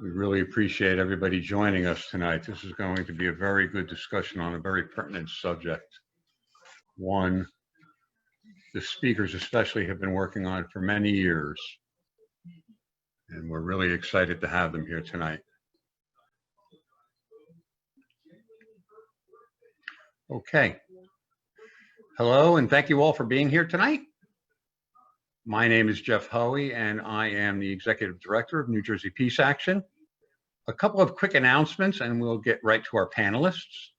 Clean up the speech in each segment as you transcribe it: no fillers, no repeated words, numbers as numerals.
We really appreciate everybody joining us tonight. This is going to be a very good discussion on a very pertinent subject. One the speakers especially have been working on for many years, and we're really excited to have them here tonight. Okay. Hello, and thank you all for being here tonight. My name is Jeff Hoey, and I am the Executive Director of New Jersey Peace Action. A couple of quick announcements, and we'll get right to our panelists.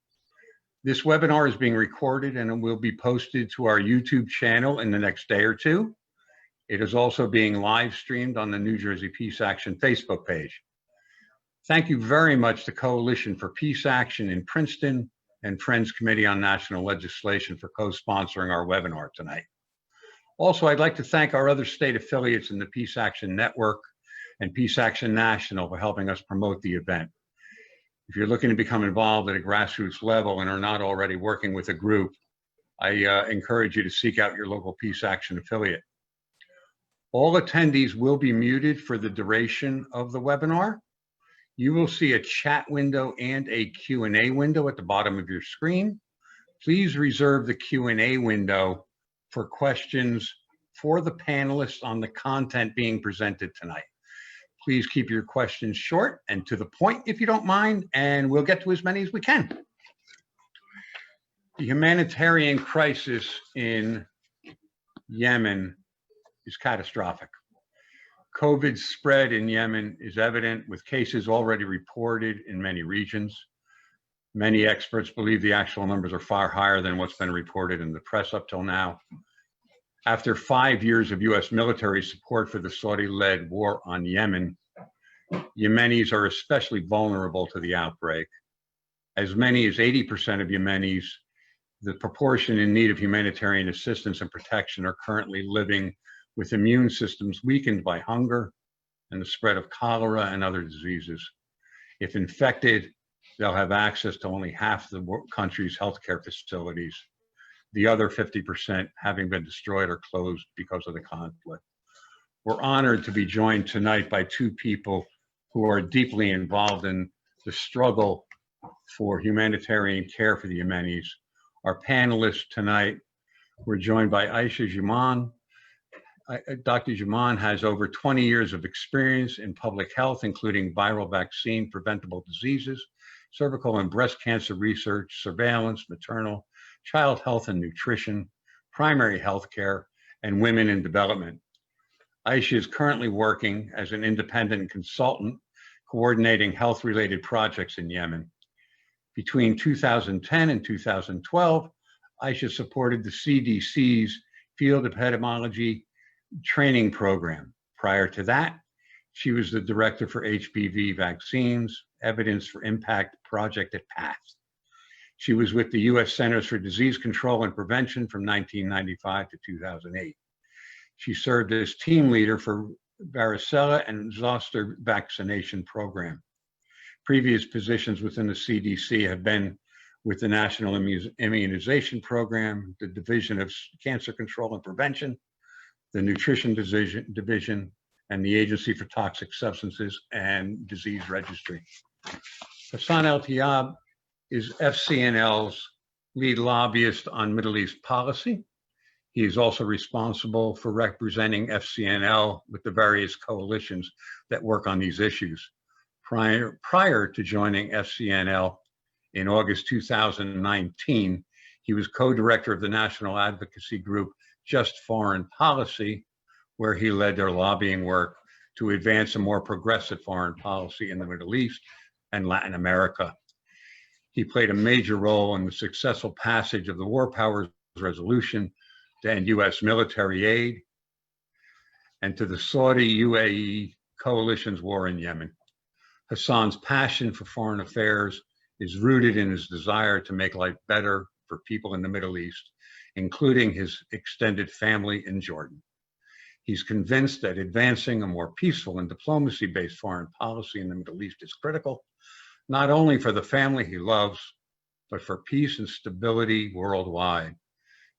This webinar is being recorded, and it will be posted to our YouTube channel in the next day or two. It is also being live streamed on the New Jersey Peace Action Facebook page. Thank you very much to Coalition for Peace Action in Princeton and Friends Committee on National Legislation for co-sponsoring our webinar tonight. Also, I'd like to thank our other state affiliates in the Peace Action Network and Peace Action National for helping us promote the event. If you're looking to become involved at a grassroots level and are not already working with a group, I encourage you to seek out your local Peace Action affiliate. All attendees will be muted for the duration of the webinar. You will see a chat window and a Q&A window at the bottom of your screen. Please reserve the Q&A window for questions for the panelists on the content being presented tonight. Please keep your questions short and to the point if you don't mind, and we'll get to as many as we can. The humanitarian crisis in Yemen is catastrophic. COVID's spread in Yemen is evident, with cases already reported in many regions. Many experts believe the actual numbers are far higher than what's been reported in the press up till now. After 5 years of US military support for the Saudi-led war on Yemen, Yemenis are especially vulnerable to the outbreak. As many as 80% of Yemenis, the proportion in need of humanitarian assistance and protection, are currently living with immune systems weakened by hunger and the spread of cholera and other diseases. If infected, they'll have access to only half the country's healthcare facilities, the other 50% having been destroyed or closed because of the conflict. We're honored to be joined tonight by two people who are deeply involved in the struggle for humanitarian care for the Yemenis. Our panelists tonight, we're joined by Aisha Juman. Dr. Juman has over 20 years of experience in public health, including viral vaccine preventable diseases, cervical and breast cancer research, surveillance, maternal, child health and nutrition, primary health care, and women in development. Aisha is currently working as an independent consultant coordinating health-related projects in Yemen. Between 2010 and 2012, Aisha supported the CDC's Field Epidemiology Training Program. Prior to that, she was the director for HPV vaccines, Evidence for Impact Project at PATH. She was with the U.S. Centers for Disease Control and Prevention from 1995 to 2008. She served as team leader for varicella and zoster vaccination program. Previous positions within the CDC have been with the National Immunization Program, the Division of Cancer Control and Prevention, the Nutrition Division, and the Agency for Toxic Substances and Disease Registry. Hassan El-Tayeb is FCNL's lead lobbyist on Middle East policy. He is also responsible for representing FCNL with the various coalitions that work on these issues. Prior to joining FCNL in August 2019, he was co-director of the national advocacy group Just Foreign Policy, where he led their lobbying work to advance a more progressive foreign policy in the Middle East and Latin America. He played a major role in the successful passage of the War Powers Resolution to end US military aid and to the Saudi-UAE coalition's war in Yemen. Hassan's passion for foreign affairs is rooted in his desire to make life better for people in the Middle East, including his extended family in Jordan. He's convinced that advancing a more peaceful and diplomacy-based foreign policy in the Middle East is critical, not only for the family he loves, but for peace and stability worldwide.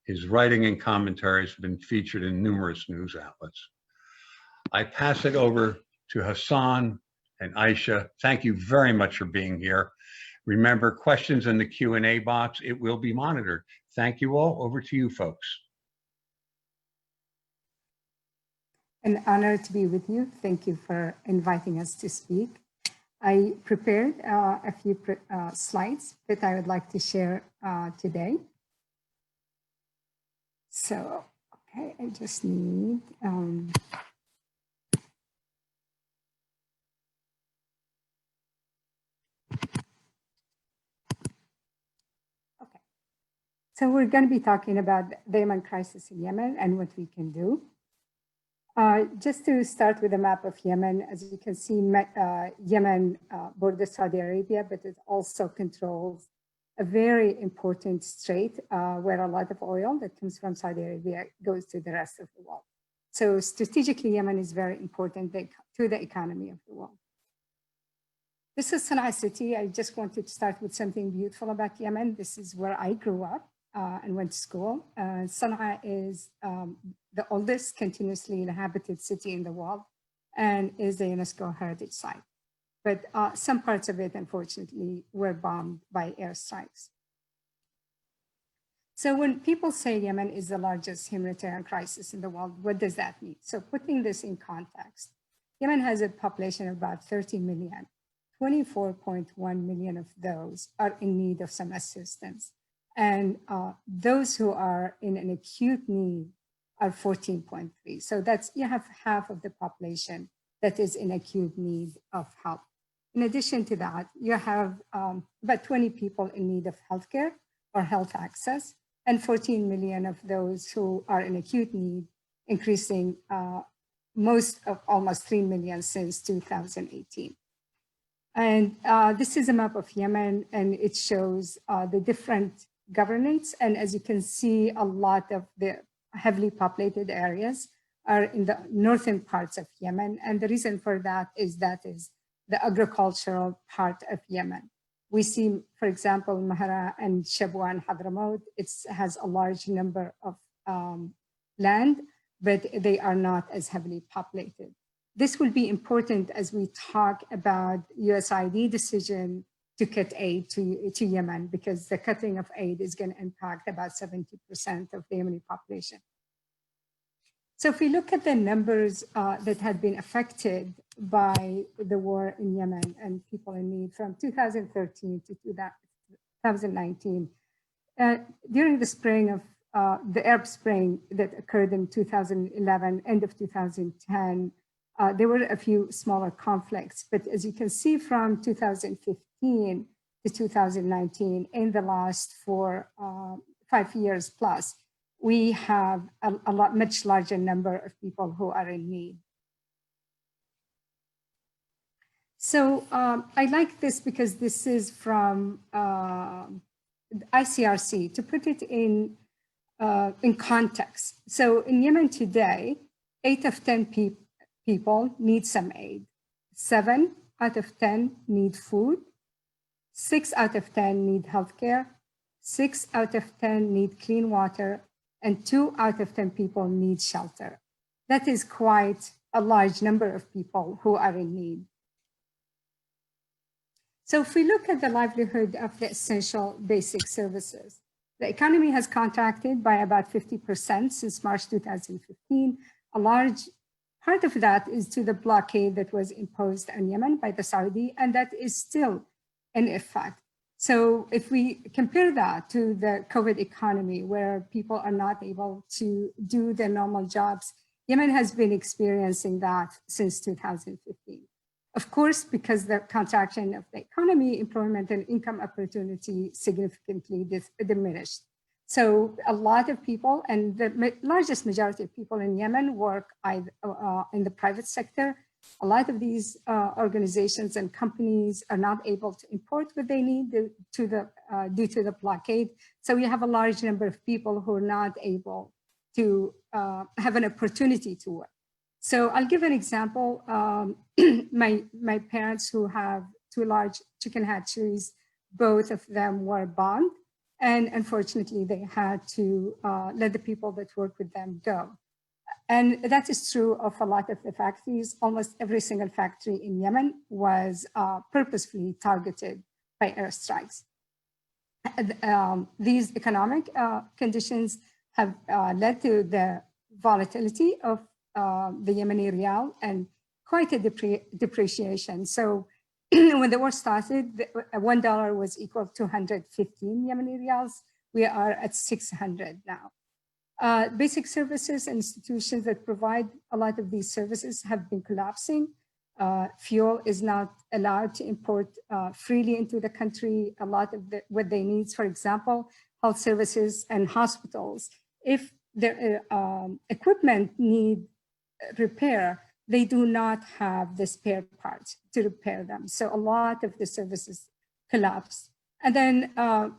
His writing and commentaries have been featured in numerous news outlets. I pass it over to Hassan and Aisha. Thank you very much for being here. Remember, questions in the Q&A box, it will be monitored. Thank you all. Over to you, folks. An honor to be with you. Thank you for inviting us to speak. I prepared a few slides that I would like to share today. So, okay, I just need, okay. So we're going to be talking about the Yemen crisis in Yemen and what we can do. Just to start with a map of Yemen, as you can see, Yemen borders Saudi Arabia, but it also controls a very important strait where a lot of oil that comes from Saudi Arabia goes to the rest of the world. So strategically, Yemen is very important to the economy of the world. This is Sana'a city. I just wanted to start with something beautiful about Yemen. This is where I grew up and went to school. Sana'a is the oldest continuously inhabited city in the world and is a UNESCO heritage site. But some parts of it, unfortunately, were bombed by airstrikes. So when people say Yemen is the largest humanitarian crisis in the world, what does that mean? So putting this in context, Yemen has a population of about 30 million. 24.1 million of those are in need of some assistance. And those who are in an acute need are 14.3. So that's, you have half of the population that is in acute need of help. In addition to that, you have about 20 people in need of healthcare or health access, and 14 million of those who are in acute need, increasing most of almost 3 million since 2018. And this is a map of Yemen, and it shows the different governance. And as you can see, a lot of the heavily populated areas are in the northern parts of Yemen. And the reason for that is the agricultural part of Yemen. We see, for example, Mahara and Shabwa and Hadramaut, it has a large number of land, but they are not as heavily populated. This will be important as we talk about USAID decision to cut aid to Yemen, because the cutting of aid is going to impact about 70% of the Yemeni population. So if we look at the numbers that had been affected by the war in Yemen and people in need from 2013 to 2019, during the spring of the Arab Spring that occurred in 2011, end of 2010, there were a few smaller conflicts, but as you can see from 2015 to 2019, in the last 5 years plus, we have a much larger number of people who are in need. So I like this because this is from ICRC, to put it in context. So in Yemen today, 8 of 10 people need some aid. 7 out of 10 need food. 6 out of 10 need healthcare. 6 out of 10 need clean water. And 2 out of 10 people need shelter. That is quite a large number of people who are in need. So if we look at the livelihood of the essential basic services, the economy has contracted by about 50% since March 2015. A large part of that is to the blockade that was imposed on Yemen by the Saudi, and that is still in effect. So if we compare that to the COVID economy, where people are not able to do their normal jobs, Yemen has been experiencing that since 2015. Of course, because the contraction of the economy, employment and income opportunity significantly diminished. So a lot of people, and the largest majority of people in Yemen work in the private sector. A lot of these organizations and companies are not able to import what they need due to the blockade. So we have a large number of people who are not able to have an opportunity to work. So I'll give an example. My parents, who have 2 large chicken hatcheries, both of them were bombed. And unfortunately, they had to let the people that work with them go. And that is true of a lot of the factories. Almost every single factory in Yemen was purposefully targeted by airstrikes. These economic conditions have led to the volatility of the Yemeni rial and quite a depreciation. So when the war started, $1 was equal to 115 Yemeni rials. We are at 600 now. Basic services and institutions that provide a lot of these services have been collapsing. Fuel is not allowed to import freely into the country. A lot of what they need, for example, health services and hospitals. If their equipment need repair, they do not have the spare parts to repair them. So a lot of the services collapse. And then,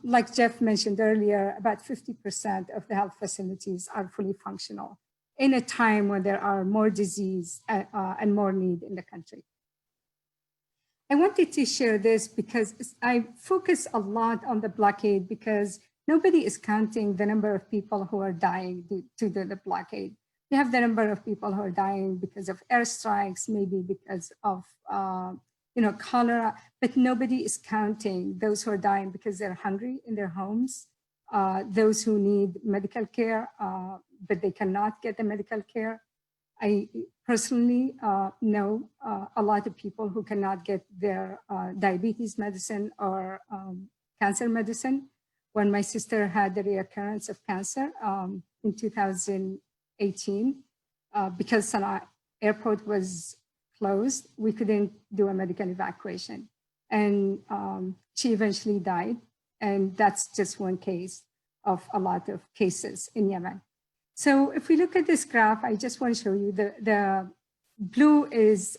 like Jeff mentioned earlier, about 50% of the health facilities are fully functional in a time when there are more disease and more need in the country. I wanted to share this because I focus a lot on the blockade because nobody is counting the number of people who are dying due to the blockade. We have the number of people who are dying because of airstrikes, maybe because of cholera, but nobody is counting those who are dying because they're hungry in their homes, those who need medical care, but they cannot get the medical care. I personally know a lot of people who cannot get their diabetes medicine or cancer medicine. When my sister had the reoccurrence of cancer in 2018, because Sana'a airport was closed, we couldn't do a medical evacuation. And she eventually died. And that's just one case of a lot of cases in Yemen. So if we look at this graph, I just want to show you the blue is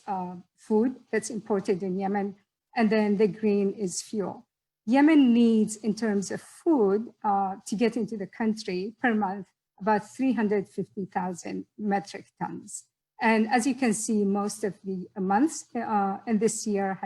food that's imported in Yemen, and then the green is fuel. Yemen needs, in terms of food, to get into the country per month, about 350,000 metric tons. And as you can see, most of the months in this year,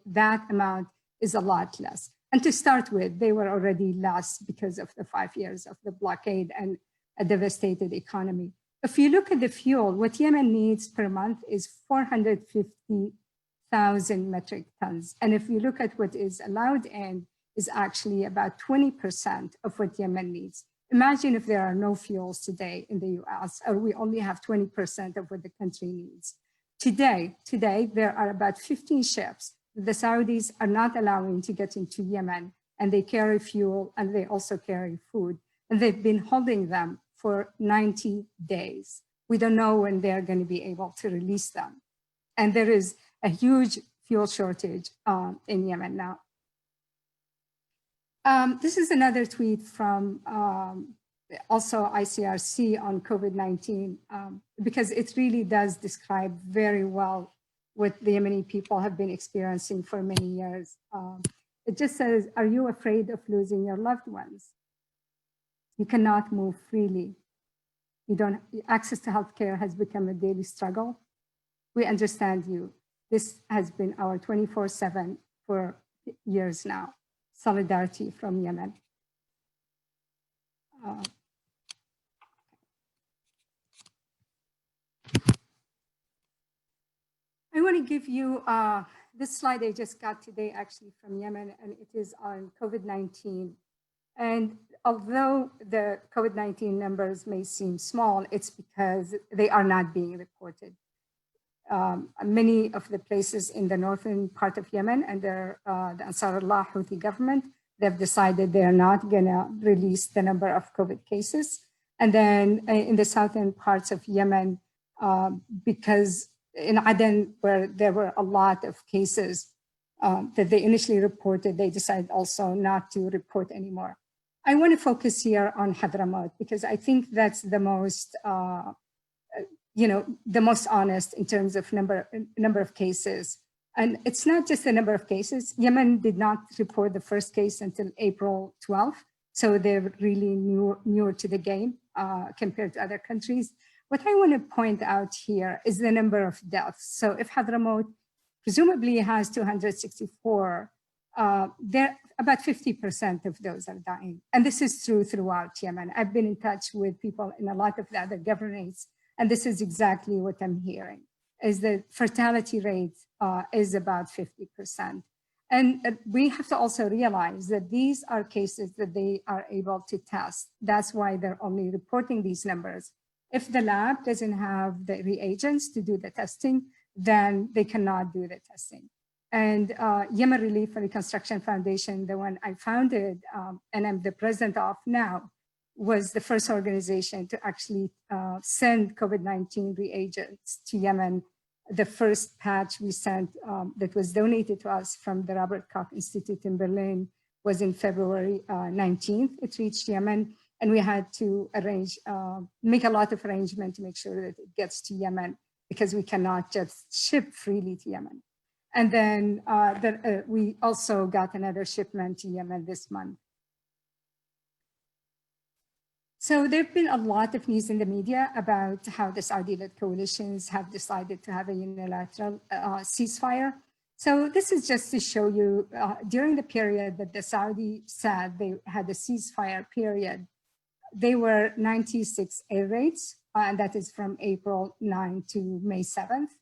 that amount is a lot less. And to start with, they were already less because of the 5 years of the blockade and a devastated economy. If you look at the fuel, what Yemen needs per month is 450,000 metric tons. And if you look at what is allowed in, is actually about 20% of what Yemen needs. Imagine if there are no fuels today in the US, or we only have 20% of what the country needs. Today, there are about 15 ships that the Saudis are not allowing to get into Yemen, and they carry fuel and they also carry food. And they've been holding them for 90 days. We don't know when they're going to be able to release them. And there is a huge fuel shortage in Yemen now. This is another tweet from also ICRC on COVID-19, because it really does describe very well what the Yemeni people have been experiencing for many years. It just says, are you afraid of losing your loved ones? You cannot move freely. Access to healthcare has become a daily struggle. We understand you. This has been our 24/7 for years now. Solidarity from Yemen. I want to give you this slide I just got today actually from Yemen, and it is on COVID-19. And although the COVID-19 numbers may seem small, it's because they are not being reported. Many of the places in the northern part of Yemen and the Ansarullah Houthi government, they've decided they're not going to release the number of COVID cases. And then in the southern parts of Yemen, because in Aden, where there were a lot of cases that they initially reported, they decided also not to report anymore. I want to focus here on Hadramaut because I think that's the most the most honest in terms of number of cases. And it's not just the number of cases. Yemen did not report the first case until April 12th. So they're really newer to the game compared to other countries. What I want to point out here is the number of deaths. So if Hadramaut presumably has 264, about 50% of those are dying. And this is true throughout Yemen. I've been in touch with people in a lot of the other governorates, And this is exactly what I'm hearing, is the fertility rate is about 50%. And we have to also realize that these are cases that they are able to test. That's why they're only reporting these numbers. If the lab doesn't have the reagents to do the testing, then they cannot do the testing. And Yemen Relief and Reconstruction Foundation, the one I founded and I'm the president of now, was the first organization to actually send COVID-19 reagents to Yemen. The first batch we sent that was donated to us from the Robert Koch Institute in Berlin was in February 19th. It reached Yemen, and we had to make a lot of arrangement to make sure that it gets to Yemen, because we cannot just ship freely to Yemen. And then we also got another shipment to Yemen this month. So there've been a lot of news in the media about how the Saudi-led coalitions have decided to have a unilateral ceasefire. So this is just to show you, during the period that the Saudi said they had a ceasefire period, they were 96 air raids, and that is from April 9 to May 7th,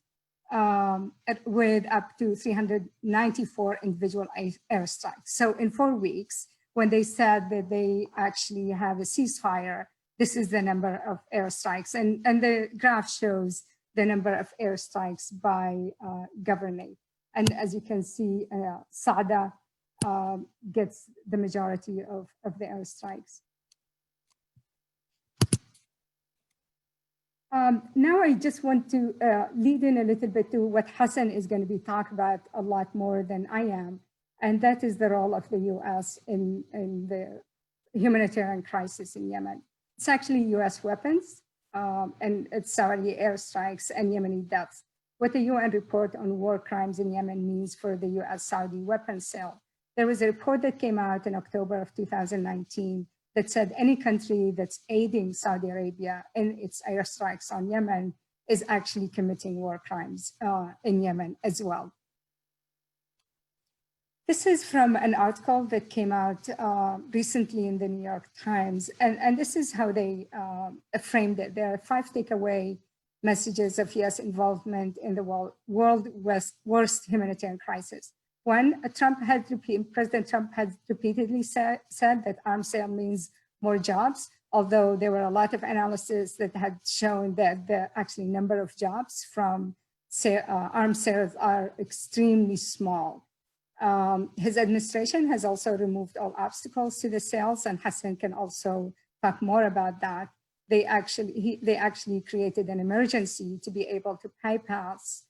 with up to 394 individual airstrikes. So in 4 weeks, when they said that they actually have a ceasefire, this is the number of airstrikes. And the graph shows the number of airstrikes by governorate. And as you can see, Sada gets the majority of the airstrikes. Now I just want to lead in a little bit to what Hassan is going to be talking about a lot more than I am. And that is the role of the US in the humanitarian crisis in Yemen. It's actually US weapons, and it's Saudi airstrikes and Yemeni deaths. What the UN report on war crimes in Yemen means for the US-Saudi weapons sale. There was a report that came out in October of 2019 that said any country that's aiding Saudi Arabia in its airstrikes on Yemen is actually committing war crimes in Yemen as well. This is from an article that came out recently in the New York Times, and this is how they framed it. There are 5 takeaway messages of US involvement in the world's worst humanitarian crisis. 1, President Trump had repeatedly said that arms sale means more jobs, although there were a lot of analysis that had shown that the actually number of jobs from arms sales are extremely small. His administration has also removed all obstacles to the sales, and Hassan can also talk more about that. They actually created an emergency to be able to bypass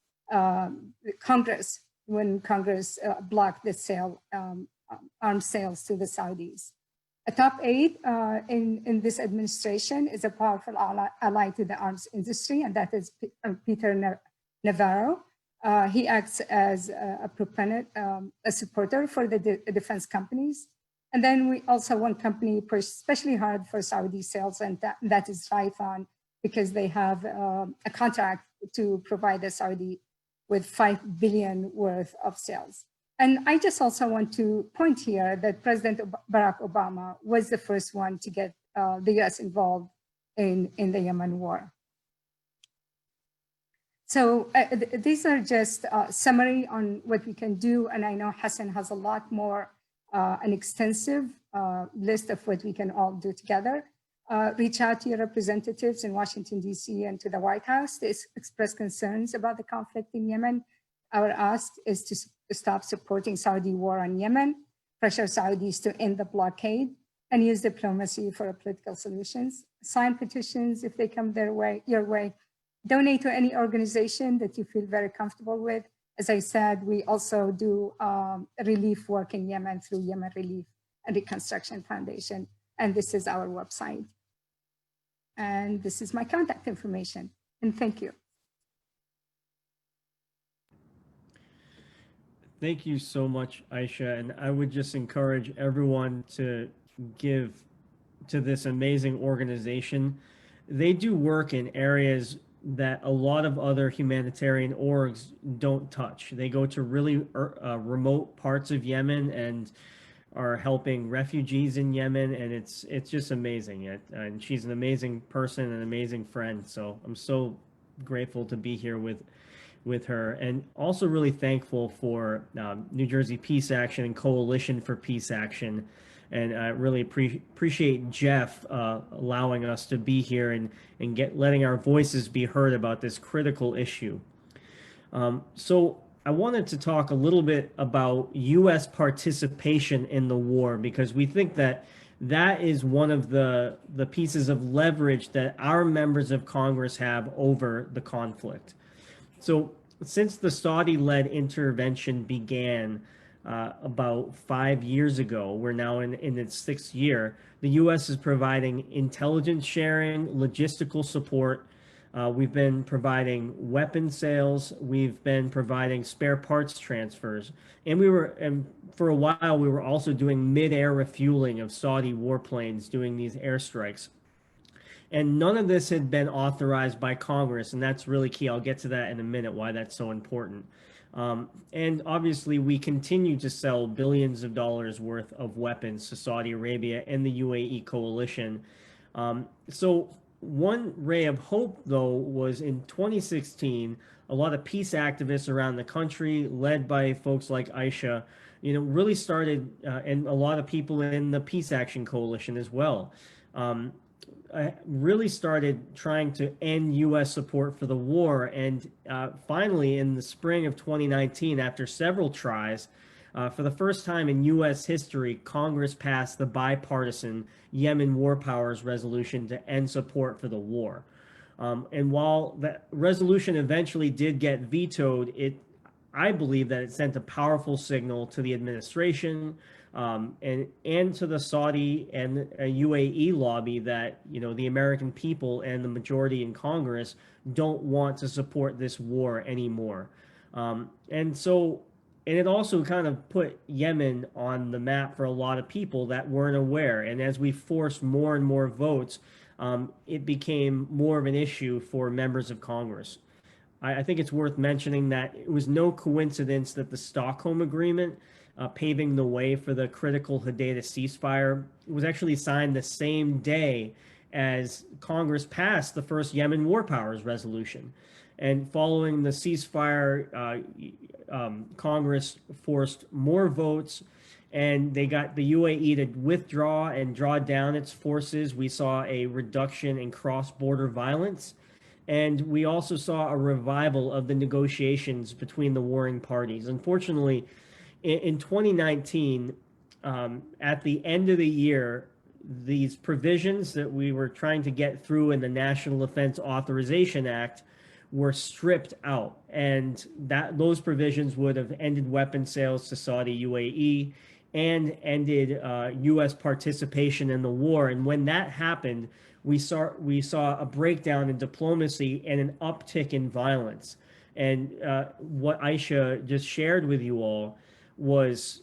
Congress when Congress blocked the arms sales to the Saudis. A top aide in this administration is a powerful ally to the arms industry, and that is Peter Navarro. He acts as a proponent, a supporter for the defense companies. And then we also, one company pushed especially hard for Saudi sales, and that is Raytheon, because they have a contract to provide the Saudi with $5 billion worth of sales. And I just also want to point here that President Barack Obama was the first one to get the US involved in the Yemen war. So these are just a summary on what we can do. And I know Hassan has a lot more, an extensive list of what we can all do together. Reach out to your representatives in Washington, D.C. and to the White House to express concerns about the conflict in Yemen. Our ask is to stop supporting Saudi war on Yemen, pressure Saudis to end the blockade, and use diplomacy for political solutions. Sign petitions if they come your way. Donate to any organization that you feel very comfortable with. As I said, we also do relief work in Yemen through Yemen Relief and Reconstruction Foundation. And this is our website. And this is my contact information. And thank you. Thank you so much, Aisha. And I would just encourage everyone to give to this amazing organization. They do work in areas that a lot of other humanitarian orgs don't touch. They go to really remote parts of Yemen and are helping refugees in Yemen, and it's just amazing. And she's an amazing person, an amazing friend. So I'm so grateful to be here with her, and also really thankful for New Jersey Peace Action and Coalition for Peace Action. And I really appreciate Jeff allowing us to be here and letting our voices be heard about this critical issue. So I wanted to talk a little bit about U.S. participation in the war, because we think that that is one of the pieces of leverage that our members of Congress have over the conflict. So since the Saudi-led intervention began about 5 years ago, we're now in its sixth year, the U.S. is providing intelligence sharing, logistical support. We've been providing weapon sales. We've been providing spare parts transfers. And for a while, we were also doing mid-air refueling of Saudi warplanes doing these airstrikes. And none of this had been authorized by Congress, and that's really key. I'll get to that in a minute, why that's so important. And obviously, we continue to sell billions of dollars worth of weapons to Saudi Arabia and the UAE coalition. So one ray of hope, though, was in 2016, a lot of peace activists around the country, led by folks like Aisha, really started, and a lot of people in the Peace Action Coalition as well, really started trying to end U.S. support for the war. And finally, in the spring of 2019, after several tries, for the first time in U.S. history, Congress passed the bipartisan Yemen War Powers resolution to end support for the war. And while that resolution eventually did get vetoed, I believe that it sent a powerful signal to the administration, and to the Saudi and UAE lobby that the American people and the majority in Congress don't want to support this war anymore. And it also kind of put Yemen on the map for a lot of people that weren't aware. And as we forced more and more votes, it became more of an issue for members of Congress. I think it's worth mentioning that it was no coincidence that the Stockholm Agreement, paving the way for the critical Hodeidah ceasefire, was actually signed the same day as Congress passed the first Yemen War Powers resolution. And following the ceasefire, Congress forced more votes, and they got the UAE to withdraw and draw down its forces. We saw a reduction in cross-border violence. And we also saw a revival of the negotiations between the warring parties. Unfortunately, in 2019, at the end of the year, these provisions that we were trying to get through in the National Defense Authorization Act were stripped out. And those provisions would have ended weapon sales to Saudi UAE and ended U.S. participation in the war. And when that happened, we saw a breakdown in diplomacy and an uptick in violence. And what Aisha just shared with you all was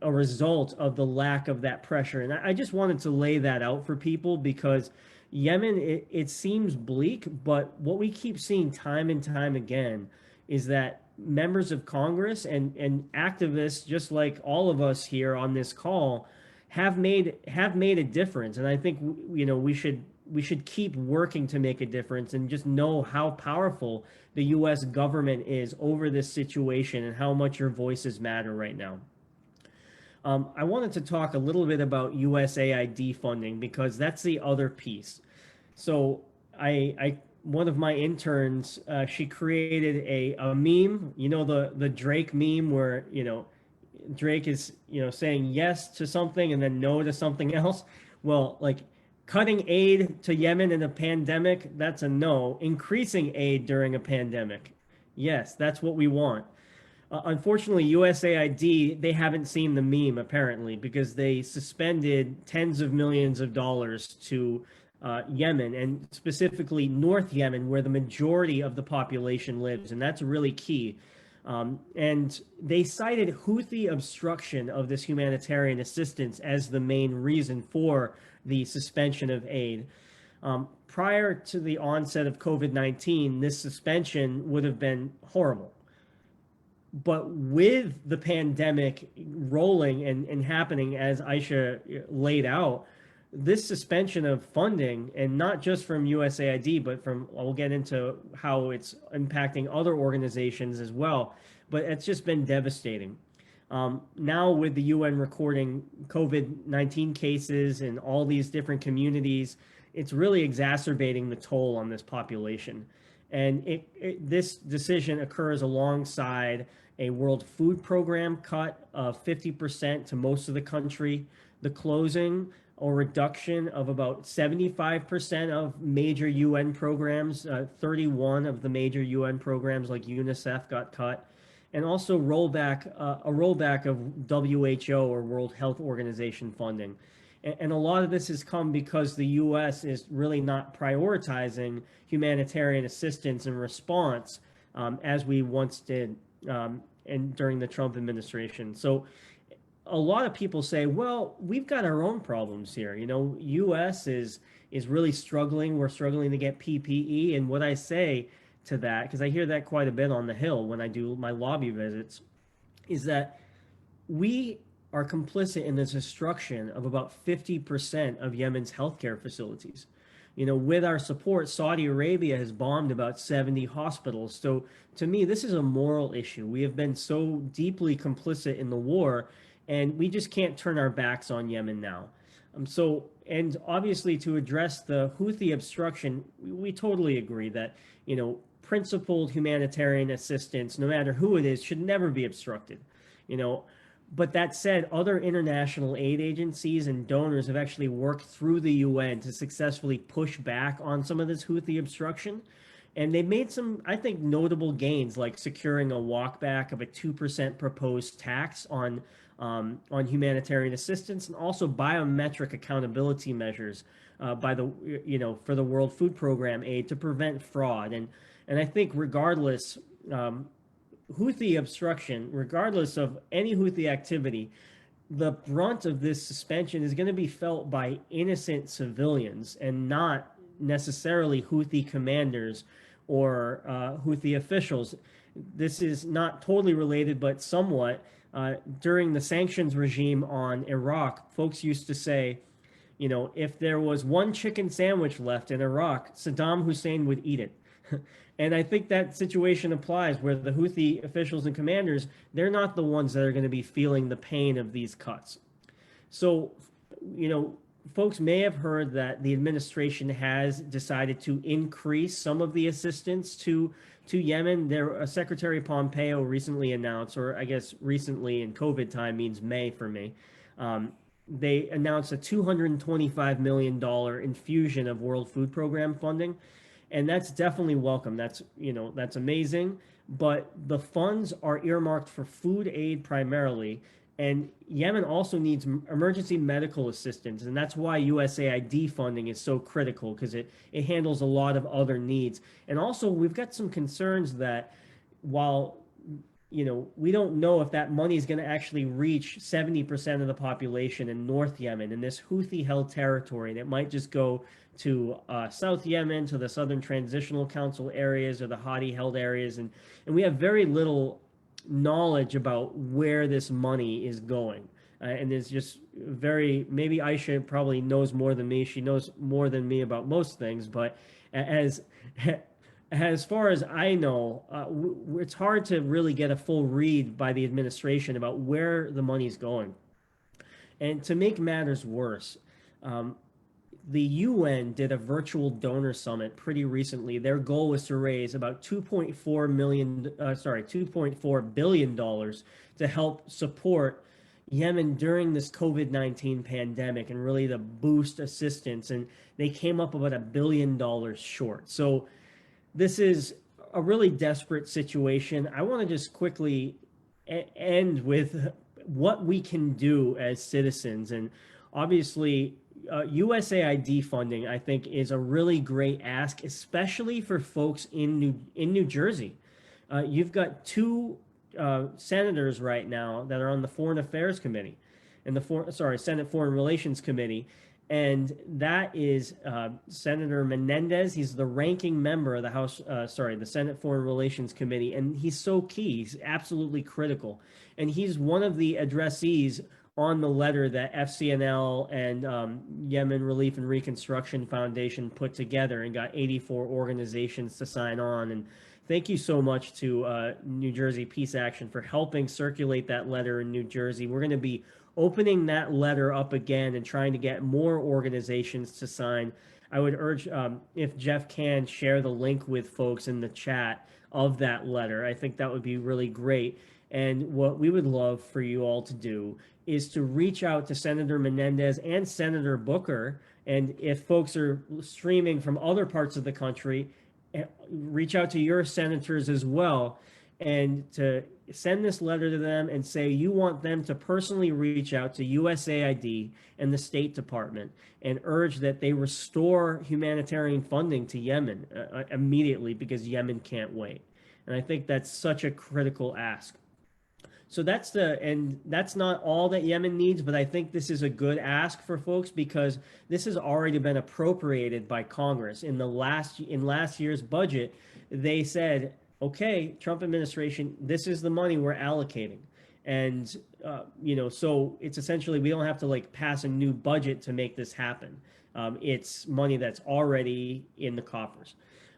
a result of the lack of that pressure. And I just wanted to lay that out for people, because Yemen, it seems bleak, but what we keep seeing time and time again is that members of Congress and activists, just like all of us here on this call, have made a difference. And I think we should keep working to make a difference, and just know how powerful the U.S. government is over this situation and how much your voices matter right now. I wanted to talk a little bit about USAID funding, because that's the other piece. So one of my interns, she created a meme, the Drake meme, where Drake is saying yes to something and then no to something else. Well, like, cutting aid to Yemen in a pandemic, that's a no. Increasing aid during a pandemic, yes, that's what we want. Unfortunately, USAID, they haven't seen the meme, apparently, because they suspended tens of millions of dollars to Yemen, and specifically North Yemen, where the majority of the population lives. And that's really key. And they cited Houthi obstruction of this humanitarian assistance as the main reason for the suspension of aid. Prior to the onset of COVID-19, this suspension would have been horrible. But with the pandemic rolling and happening as Aisha laid out, this suspension of funding, and not just from USAID, but from, we'll get into how it's impacting other organizations as well, but it's just been devastating. Now with the UN recording COVID-19 cases in all these different communities, it's really exacerbating the toll on this population. And this decision occurs alongside a World Food Program cut of 50% to most of the country, the closing or reduction of about 75% of major UN programs, 31 of the major UN programs like UNICEF got cut, and also a rollback of WHO or World Health Organization funding. And a lot of this has come because the US is really not prioritizing humanitarian assistance and response as we once did and during the Trump administration. So a lot of people say, well, we've got our own problems here. You know, US is really struggling. We're struggling to get PPE. And what I say to that, because I hear that quite a bit on the Hill when I do my lobby visits, is that we are complicit in the destruction of about 50% of Yemen's healthcare facilities. You know, with our support, Saudi Arabia has bombed about 70 hospitals. So to me, this is a moral issue. We have been so deeply complicit in the war, and we just can't turn our backs on Yemen now. And obviously to address the Houthi obstruction, we totally agree that, you know, principled humanitarian assistance, no matter who it is, should never be obstructed. You know, but that said, other international aid agencies and donors have actually worked through the UN to successfully push back on some of this Houthi obstruction. And they've made some, I think, notable gains, like securing a walkback of a 2% proposed tax on humanitarian assistance, and also biometric accountability measures for the World Food Program aid to prevent fraud. And I think regardless, Houthi obstruction, regardless of any Houthi activity, the brunt of this suspension is going to be felt by innocent civilians and not necessarily Houthi commanders or Houthi officials. This is not totally related, but somewhat. During the sanctions regime on Iraq, folks used to say, you know, if there was one chicken sandwich left in Iraq, Saddam Hussein would eat it. And I think that situation applies where the Houthi officials and commanders, they're not the ones that are going to be feeling the pain of these cuts. So, you know, folks may have heard that the administration has decided to increase some of the assistance to Yemen. Secretary Pompeo recently announced, or I guess recently in COVID time means May for me, they announced a $225 million infusion of World Food Program funding. And that's definitely welcome. That's amazing. But the funds are earmarked for food aid primarily. And Yemen also needs emergency medical assistance. And that's why USAID funding is so critical, because it handles a lot of other needs. And also, we've got some concerns that while, you know, we don't know if that money is going to actually reach 70% of the population in North Yemen, in this Houthi-held territory. And it might just go to South Yemen, to the Southern Transitional Council areas or the Houthi-held areas. And we have very little knowledge about where this money is going. And there's just maybe Aisha probably knows more than me. She knows more than me about most things. But as far as I know, it's hard to really get a full read by the administration about where the money's going. And to make matters worse, the UN did a virtual donor summit pretty recently. Their goal was to raise about $2.4 billion to help support Yemen during this COVID-19 pandemic and really to boost assistance. And they came up about $1 billion short. So this is a really desperate situation. I want to just quickly end with what we can do as citizens. And obviously, USAID funding, I think, is a really great ask, especially for folks in New Jersey. You've got two senators right now that are on the Foreign Affairs Committee and Senate Foreign Relations Committee, And that is Senator Menendez. He's the ranking member of the the Senate Foreign Relations Committee, and he's so key. He's absolutely critical, and he's one of the addressees on the letter that FCNL and Yemen Relief and Reconstruction Foundation put together and got 84 organizations to sign on. And thank you so much to New Jersey Peace Action for helping circulate that letter in New Jersey. We're going to be opening that letter up again and trying to get more organizations to sign. I would urge, if Jeff can, share the link with folks in the chat of that letter. I think that would be really great. And what we would love for you all to do is to reach out to Senator Menendez and Senator Booker. And if folks are streaming from other parts of the country, reach out to your senators as well, and to send this letter to them and say you want them to personally reach out to USAID and the State Department and urge that they restore humanitarian funding to Yemen immediately, because Yemen can't wait. And I think that's such a critical ask. So that's not all that Yemen needs, but I think this is a good ask for folks, because this has already been appropriated by Congress. In last year's budget, they said, okay, Trump administration, this is the money we're allocating. And, so it's essentially, we don't have to pass a new budget to make this happen. It's money that's already in the coffers.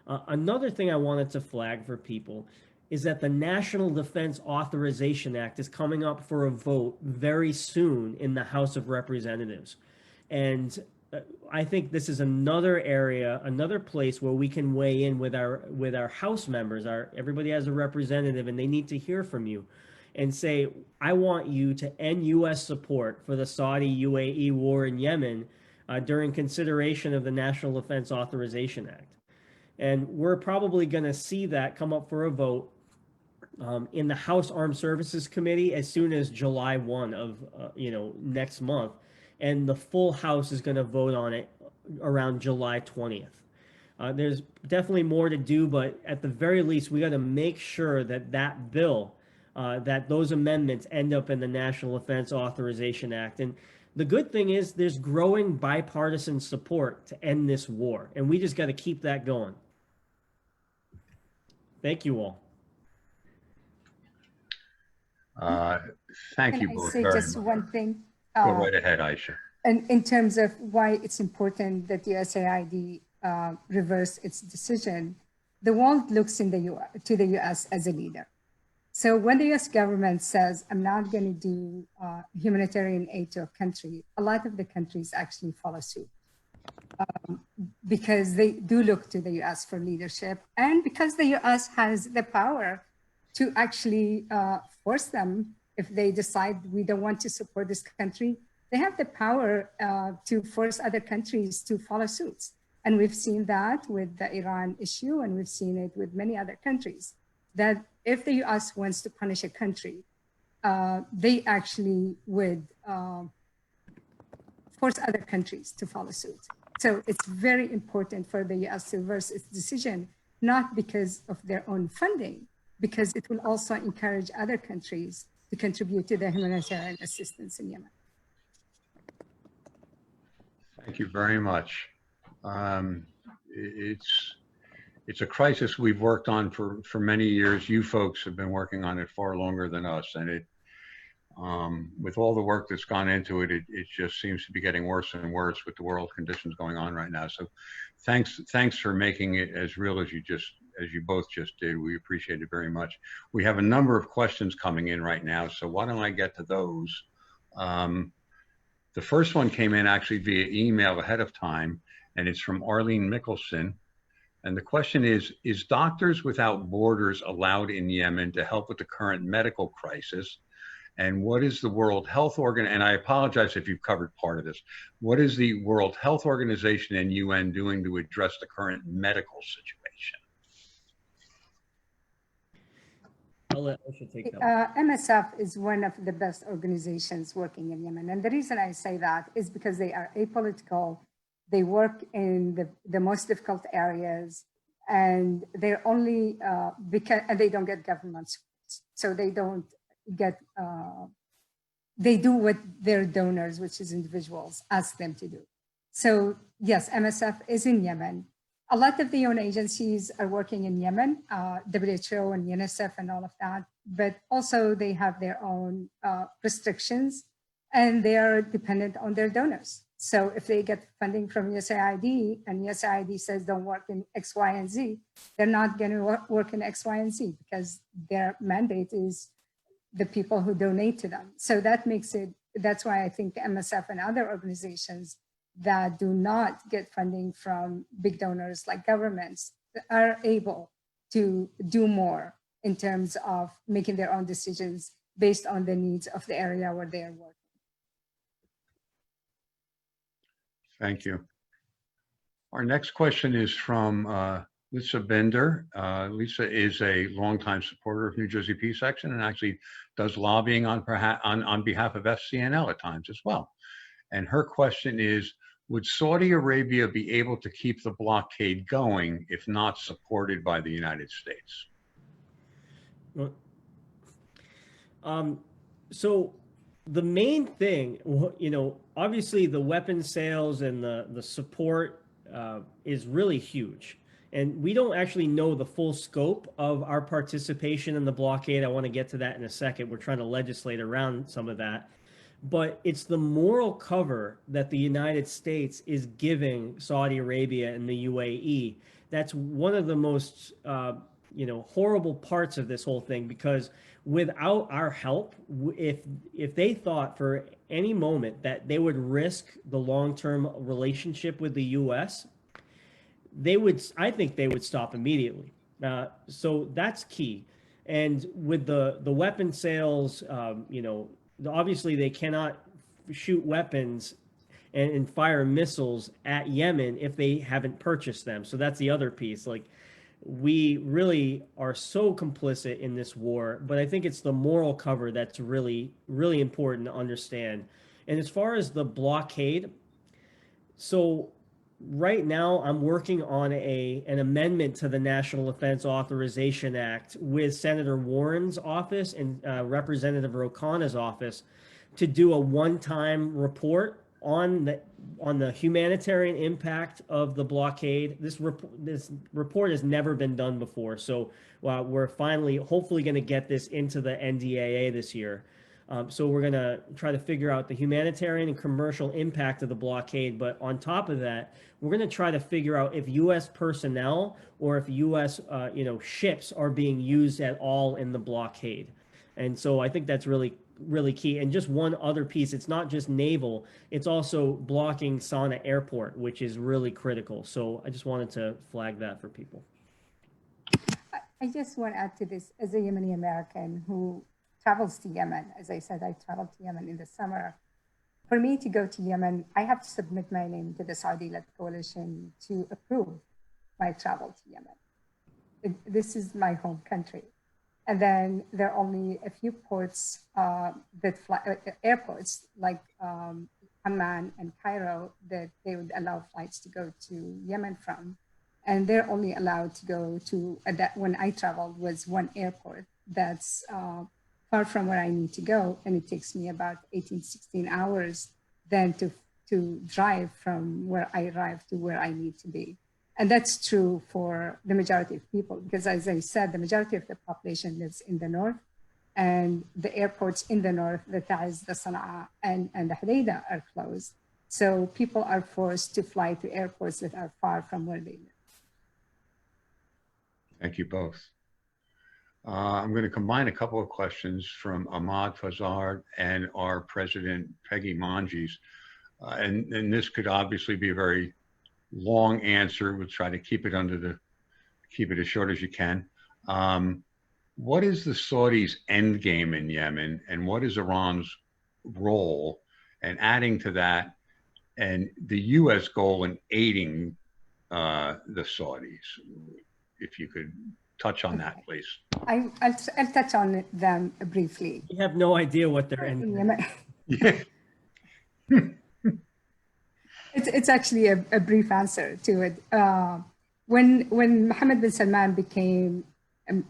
Another thing I wanted to flag for people is that the National Defense Authorization Act is coming up for a vote very soon in the House of Representatives. And I think this is another area, another place where we can weigh in with our House members. Everybody has a representative, and they need to hear from you and say, I want you to end U.S. support for the Saudi-UAE war in Yemen during consideration of the National Defense Authorization Act. And we're probably going to see that come up for a vote in the House Armed Services Committee as soon as July 1 of next month, and the full House is going to vote on it around July 20th. There's definitely more to do, but at the very least, we got to make sure that bill, that those amendments end up in the National Defense Authorization Act. And the good thing is there's growing bipartisan support to end this war, and we just got to keep that going. Thank you all. Thank you Can I both say very just much. one thing? Go right ahead, Aisha. And in terms of why it's important that USAID reverse its decision, the world looks to the US as a leader. So when the US government says, I'm not going to do humanitarian aid to a country, a lot of the countries actually follow suit. Because they do look to the US for leadership, and because the US has the power to actually force them, if they decide we don't want to support this country, they have the power to force other countries to follow suit. And we've seen that with the Iran issue, and we've seen it with many other countries, that if the US wants to punish a country, they actually would force other countries to follow suit. So it's very important for the US to reverse its decision, not because of their own funding, because it will also encourage other countries to contribute to the humanitarian assistance in Yemen. Thank you very much. It's a crisis we've worked on for many years. You folks have been working on it far longer than us, and with all the work that's gone into it, it just seems to be getting worse and worse with the world conditions going on right now. So thanks for making it as real as you both just did. We appreciate it very much. We have a number of questions coming in right now, so why don't I get to those? The first one came in actually via email ahead of time, and it's from Arlene Mickelson. And the question is Doctors Without Borders allowed in Yemen to help with the current medical crisis? And what is the World Health Organization, and I apologize if you've covered part of this, what is the World Health Organization and UN doing to address the current medical situation? I'll let Aisha take that one. MSF is one of the best organizations working in Yemen. And the reason I say that is because they are apolitical. They work in the most difficult areas, and they're only, and they don't get government support. So they don't get, they do what their donors, which is individuals, ask them to do. So yes, MSF is in Yemen. A lot of the UN agencies are working in Yemen, WHO and UNICEF and all of that, but also they have their own restrictions and they are dependent on their donors. So if they get funding from USAID and USAID says don't work in X, Y, and Z, they're not going to work in X, Y, and Z because their mandate is the people who donate to them. So that makes it, that's why I think MSF and other organizations that do not get funding from big donors like governments are able to do more in terms of making their own decisions based on the needs of the area where they are working. Thank you. Our next question is from Lisa Bender. Lisa is a longtime supporter of New Jersey Peace Action and actually does lobbying on behalf of FCNL at times as well. And her question is, would Saudi Arabia be able to keep the blockade going if not supported by the United States? So the main thing, you know, obviously the weapon sales and the support is really huge. And we don't actually know the full scope of our participation in the blockade. I want to get to that in a second. We're trying to legislate around some of that. But it's the moral cover that the United States is giving Saudi Arabia and the UAE. That's one of the most, you know, horrible parts of this whole thing, because without our help, if they thought for any moment that they would risk the long-term relationship with the U.S., they would, I think they would stop immediately. So that's key. And with the weapon sales, you know, obviously they cannot shoot weapons and fire missiles at Yemen if they haven't purchased them. So that's the other piece. Like, we really are so complicit in this war, but I think it's the moral cover that's really, really important to understand. And as far as the blockade, so right now I'm working on an amendment to the National Defense Authorization Act with Senator Warren's office and Representative Ro Khanna's office to do a one-time report on the humanitarian impact of the blockade. This report has never been done before, so we're finally, hopefully, going to get this into the NDAA this year. So we're going to try to figure out the humanitarian and commercial impact of the blockade. But on top of that, we're going to try to figure out if U.S. personnel or if U.S. You know, ships are being used at all in the blockade. And so I think that's really, really key. And just one other piece, it's not just naval, it's also blocking Sana'a Airport, which is really critical. So I just wanted to flag that for people. I just want to add to this, as a Yemeni American who travels to Yemen. As I said, I traveled to Yemen in the summer. For me to go to Yemen, I have to submit my name to the Saudi-led coalition to approve my travel to Yemen. This is my home country. And then there are only a few ports airports like Amman and Cairo that they would allow flights to go to Yemen from. And they're only allowed to go to, when I traveled, was one airport that's far from where I need to go, and it takes me about 18, 16 hours then to drive from where I arrive to where I need to be. And that's true for the majority of people, because as I said, the majority of the population lives in the north, and the airports in the north, the Taiz, the Sana'a, and the Hodeidah are closed. So people are forced to fly to airports that are far from where they live. Thank you both. I'm going to combine a couple of questions from Ahmad Fazard and our president, Peggy Monges. And this could obviously be a very long answer. We'll try to keep it as short as you can. What is the Saudis' end game in Yemen, and what is Iran's role? And adding to that, and the U.S. goal in aiding the Saudis, if you could touch on that, please. I'll touch on them briefly. You have no idea what they're in. It's actually a brief answer to it. When Mohammed bin Salman became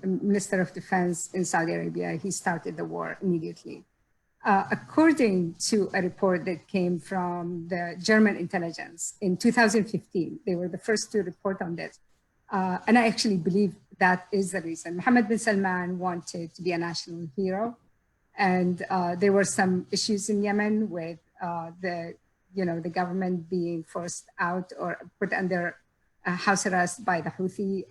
Minister of Defense in Saudi Arabia, he started the war immediately. according to a report that came from the German intelligence in 2015. They were the first to report on this. And I actually believe that is the reason. Mohammed bin Salman wanted to be a national hero. And there were some issues in Yemen with the government being forced out or put under house arrest by the Houthi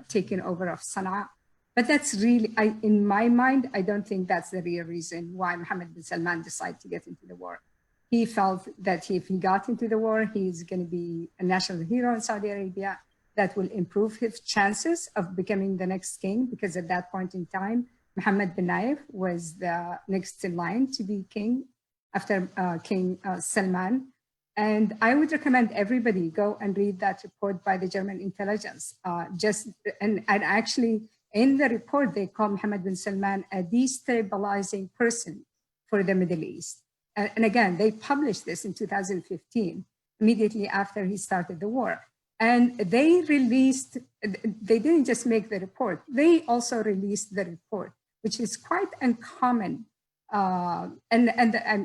taking over of Sana'a. But that's really, in my mind, I don't think that's the real reason why Mohammed bin Salman decided to get into the war. He felt that if he got into the war, he's going to be a national hero in Saudi Arabia. That will improve his chances of becoming the next king, because at that point in time, Mohammed bin Nayef was the next in line to be king after King Salman. And I would recommend everybody go and read that report by the German intelligence. And actually, in the report, they call Mohammed bin Salman a destabilizing person for the Middle East. And again, they published this in 2015, immediately after he started the war. And they didn't just make the report, they also released the report, which is quite uncommon. And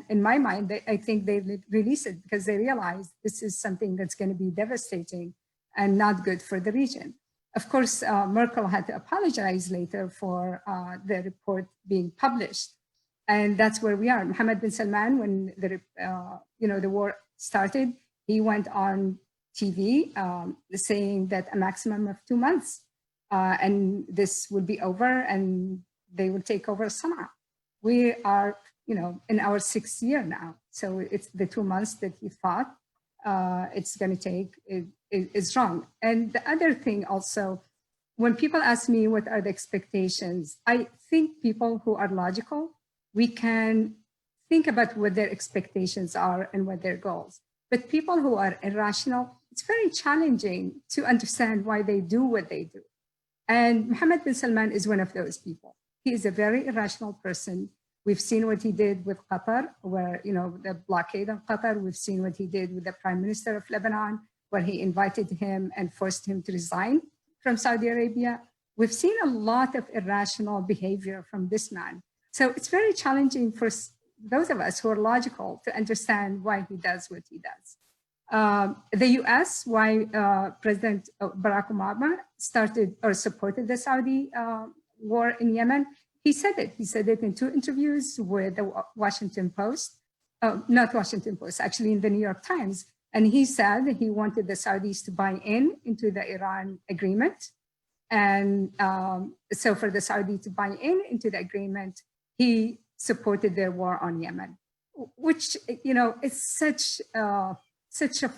in my mind, I think they released it because they realized this is something that's going to be devastating and not good for the region. Of course, Merkel had to apologize later for the report being published. And that's where we are. Mohammed bin Salman, when the war started, he went on TV saying that a maximum of 2 months and this would be over and they will take over Sana'a. We are, in our 6th year now. So it's the 2 months that he thought it's going to take is wrong. And the other thing also, when people ask me what are the expectations, I think people who are logical, we can think about what their expectations are and what their goals. But people who are irrational, it's very challenging to understand why they do what they do. And Mohammed bin Salman is one of those people. He is a very irrational person. We've seen what he did with Qatar, where, the blockade of Qatar. We've seen what he did with the Prime Minister of Lebanon, where he invited him and forced him to resign from Saudi Arabia. We've seen a lot of irrational behavior from this man. So it's very challenging for those of us who are logical to understand why he does what he does. The US, why President Barack Obama started or supported the Saudi war in Yemen, he said it. He said it in 2 interviews with the Washington Post, not Washington Post, actually in the New York Times. And he said he wanted the Saudis to buy into the Iran agreement. And so for the Saudis to buy into the agreement, he supported their war on Yemen, which, is such a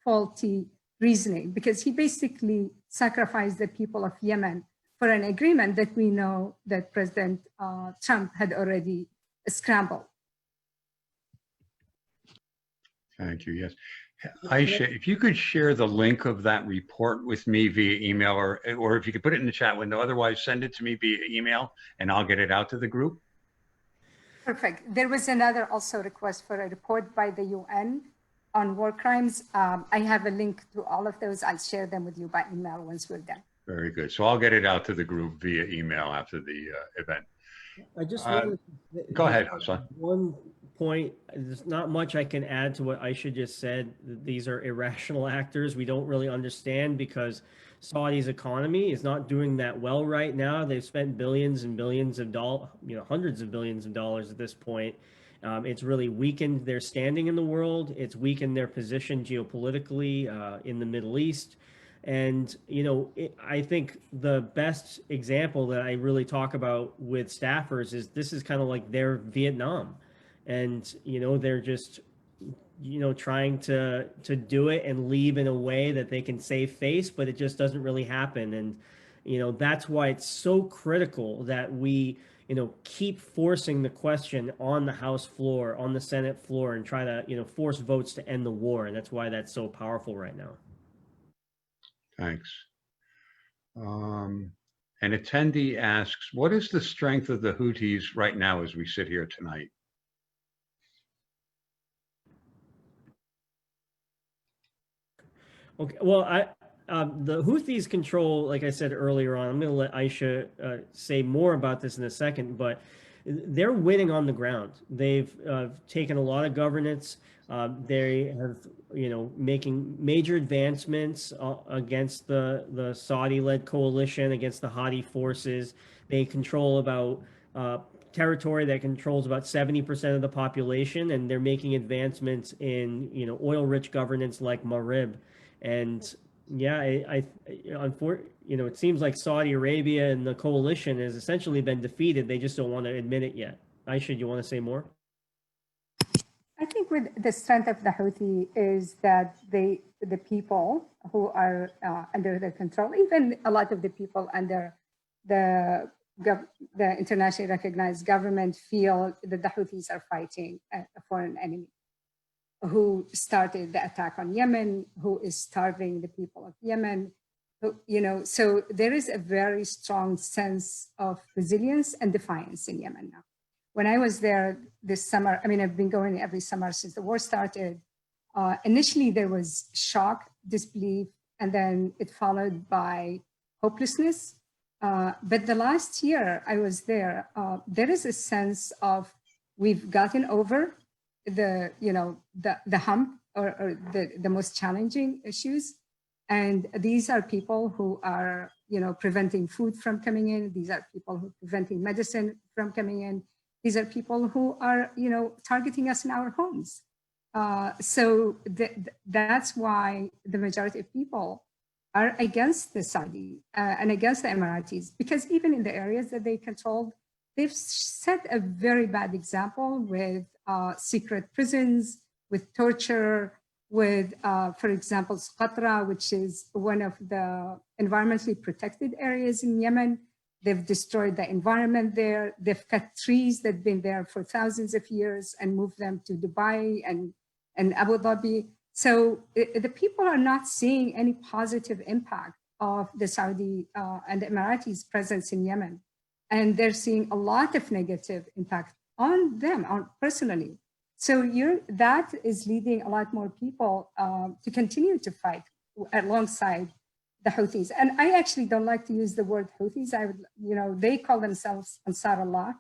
faulty reasoning, because he basically sacrificed the people of Yemen for an agreement that we know that President Trump had already scrambled. Thank you. Yes. Aisha, if you could share the link of that report with me via email, or if you could put it in the chat window, otherwise send it to me via email and I'll get it out to the group. Perfect. There was another also request for a report by the UN on war crimes. I have a link to all of those. I'll share them with you by email once we're done. Very good. So I'll get it out to the group via email after the event. I just go ahead, Hassan. One point, there's not much I can add to what Aisha just said. These are irrational actors. We don't really understand, because Saudi's economy is not doing that well right now. They've spent billions and billions of dollars, hundreds of billions of dollars at this point. It's really weakened their standing in the world. It's weakened their position geopolitically in the Middle East. And, I think the best example that I really talk about with staffers is this is kind of like their Vietnam. And, they're just, trying to do it and leave in a way that they can save face, but it just doesn't really happen. And, that's why it's so critical that we, keep forcing the question on the House floor, on the Senate floor, and try to, force votes to end the war. And that's why that's so powerful right now. Thanks. An attendee asks, what is the strength of the Houthis right now as we sit here tonight? Okay, well, the Houthis control, like I said earlier on, I'm going to let Aisha say more about this in a second, but they're winning on the ground. They've taken a lot of governance. They have, making major advancements against the Saudi-led coalition, against the Houthi forces. They control about territory that controls about 70% of the population, and they're making advancements in, oil-rich governance like Marib. And yeah, it seems like Saudi Arabia and the coalition has essentially been defeated. They just don't want to admit it yet. Aisha, do you want to say more? I think with the strength of the Houthi is that the people who are under their control, even a lot of the people under the internationally recognized government, feel that the Houthis are fighting a foreign enemy who started the attack on Yemen, who is starving the people of Yemen. So there is a very strong sense of resilience and defiance in Yemen now. When I was there this summer, I've been going every summer since the war started. Initially, there was shock, disbelief, and then it followed by hopelessness. But the last year I was there, there is a sense of we've gotten over the hump or the most challenging issues. And these are people who are, preventing food from coming in. These are people who are preventing medicine from coming in. These are people who are, targeting us in our homes. So that's why the majority of people are against the Saudi and against the Emiratis, because even in the areas that they controlled, they've set a very bad example with secret prisons, with torture, with, for example, Qatra, which is one of the environmentally protected areas in Yemen. They've destroyed the environment there. They've cut trees that have been there for thousands of years and moved them to Dubai and Abu Dhabi. So the people are not seeing any positive impact of the Saudi and the Emiratis' presence in Yemen. And they're seeing a lot of negative impact on them, personally. So that is leading a lot more people to continue to fight alongside the Houthis. And I actually don't like to use the word Houthis. They call themselves Ansar Allah.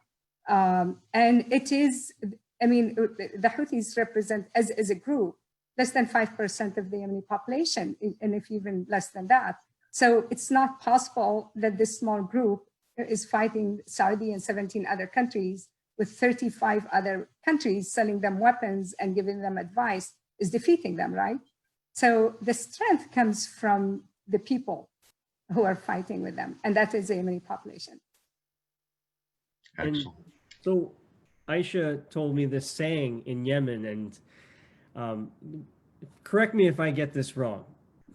And it is, the Houthis represent, as a group, less than 5% of the Yemeni population, and if even less than that. So it's not possible that this small group is fighting Saudi and 17 other countries, with 35 other countries selling them weapons and giving them advice, is defeating them, right? So the strength comes from the people who are fighting with them, and that is the Yemeni population. Excellent. And so Aisha told me this saying in Yemen, and correct me if I get this wrong,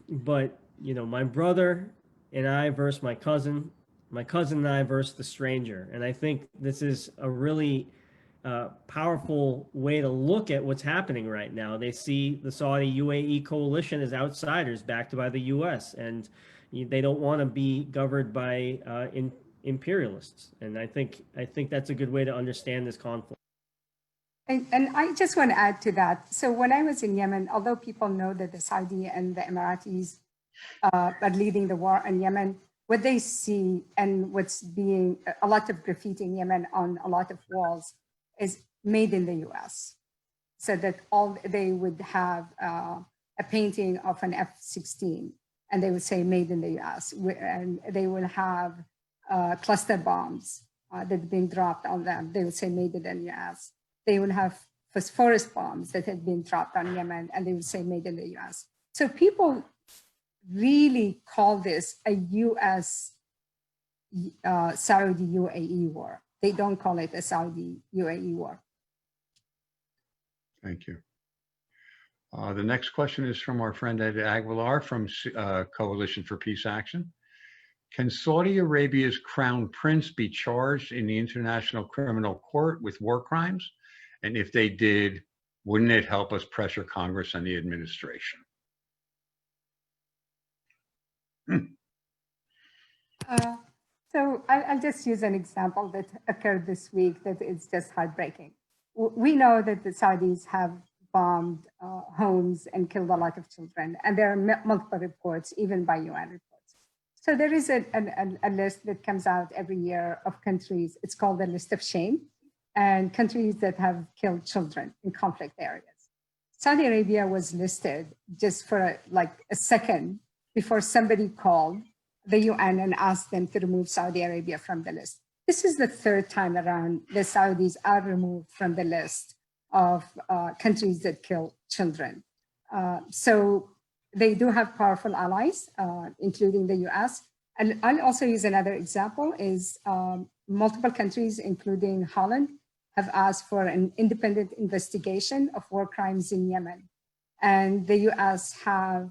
but my brother and I versus my cousin and I versus the stranger. And I think this is a really powerful way to look at what's happening right now. They see the Saudi UAE coalition as outsiders backed by the US, and they don't want to be governed by imperialists. And I think that's a good way to understand this conflict. And I just want to add to that. So when I was in Yemen, although people know that the Saudi and the Emiratis are leading the war in Yemen, what they see and what's being a lot of graffiti in Yemen on a lot of walls is made in the US. So that they would have a painting of an F-16 and they would say made in the US. And they will have cluster bombs that have been dropped on them. They would say made in the US. They will have phosphorus bombs that had been dropped on Yemen, and they would say made in the US. So people really call this a US Saudi UAE war. They don't call it a Saudi UAE war. Thank you. The next question is from our friend Ed Aguilar from Coalition for Peace Action. Can Saudi Arabia's crown prince be charged in the International Criminal Court with war crimes? And if they did, wouldn't it help us pressure Congress and the administration? So I'll just use an example that occurred this week that is just heartbreaking. We know that the Saudis have bombed homes and killed a lot of children, and there are multiple reports, even by UN reports. So there is a list that comes out every year of countries. It's called the list of shame. and countries that have killed children in conflict areas. Saudi Arabia was listed just for like a second before somebody called the UN and asked them to remove Saudi Arabia from the list. This is the third time around the Saudis are removed from the list of countries that kill children. So they do have powerful allies, including the US. And I'll also use another example is multiple countries, including Holland, have asked for an independent investigation of war crimes in Yemen. And the US have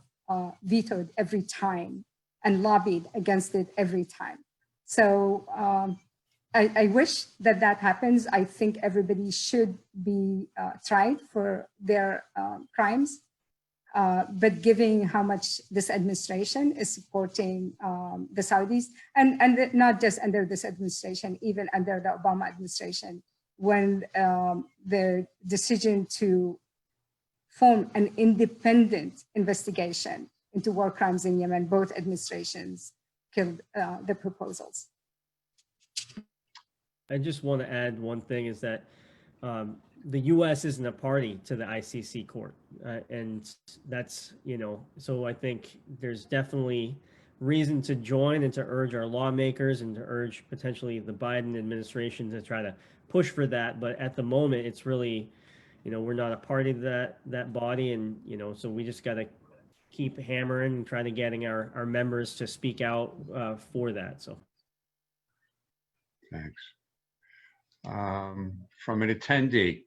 vetoed every time and lobbied against it every time. So I wish that that happens. I think everybody should be tried for their crimes. But given how much this administration is supporting the Saudis, and not just under this administration, even under the Obama administration, when the decision to form an independent investigation into war crimes in Yemen, both administrations killed the proposals. I just want to add one thing is that the U.S. isn't a party to the ICC court. And that's, so I think there's definitely reason to join and to urge our lawmakers and to urge potentially the Biden administration to try to push for that. But at the moment, it's really, we're not a party to that body. And, so we just got to keep hammering and trying to getting our members to speak out for that. So. Thanks. From an attendee,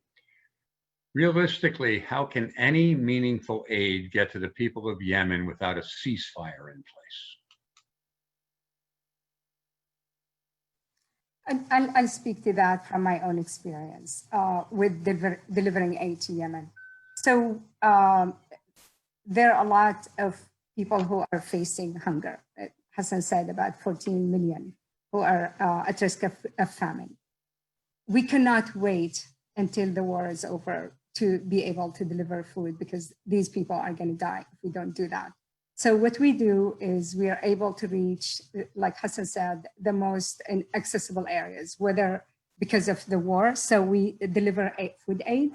realistically, how can any meaningful aid get to the people of Yemen without a ceasefire in place? I'll speak to that from my own experience with delivering aid to Yemen. So there are a lot of people who are facing hunger. Hassan said about 14 million who are at risk of famine. We cannot wait until the war is over to be able to deliver food because these people are going to die if we don't do that. So what we do is we are able to reach, like Hassan said, the most inaccessible areas, whether because of the war. So we deliver food aid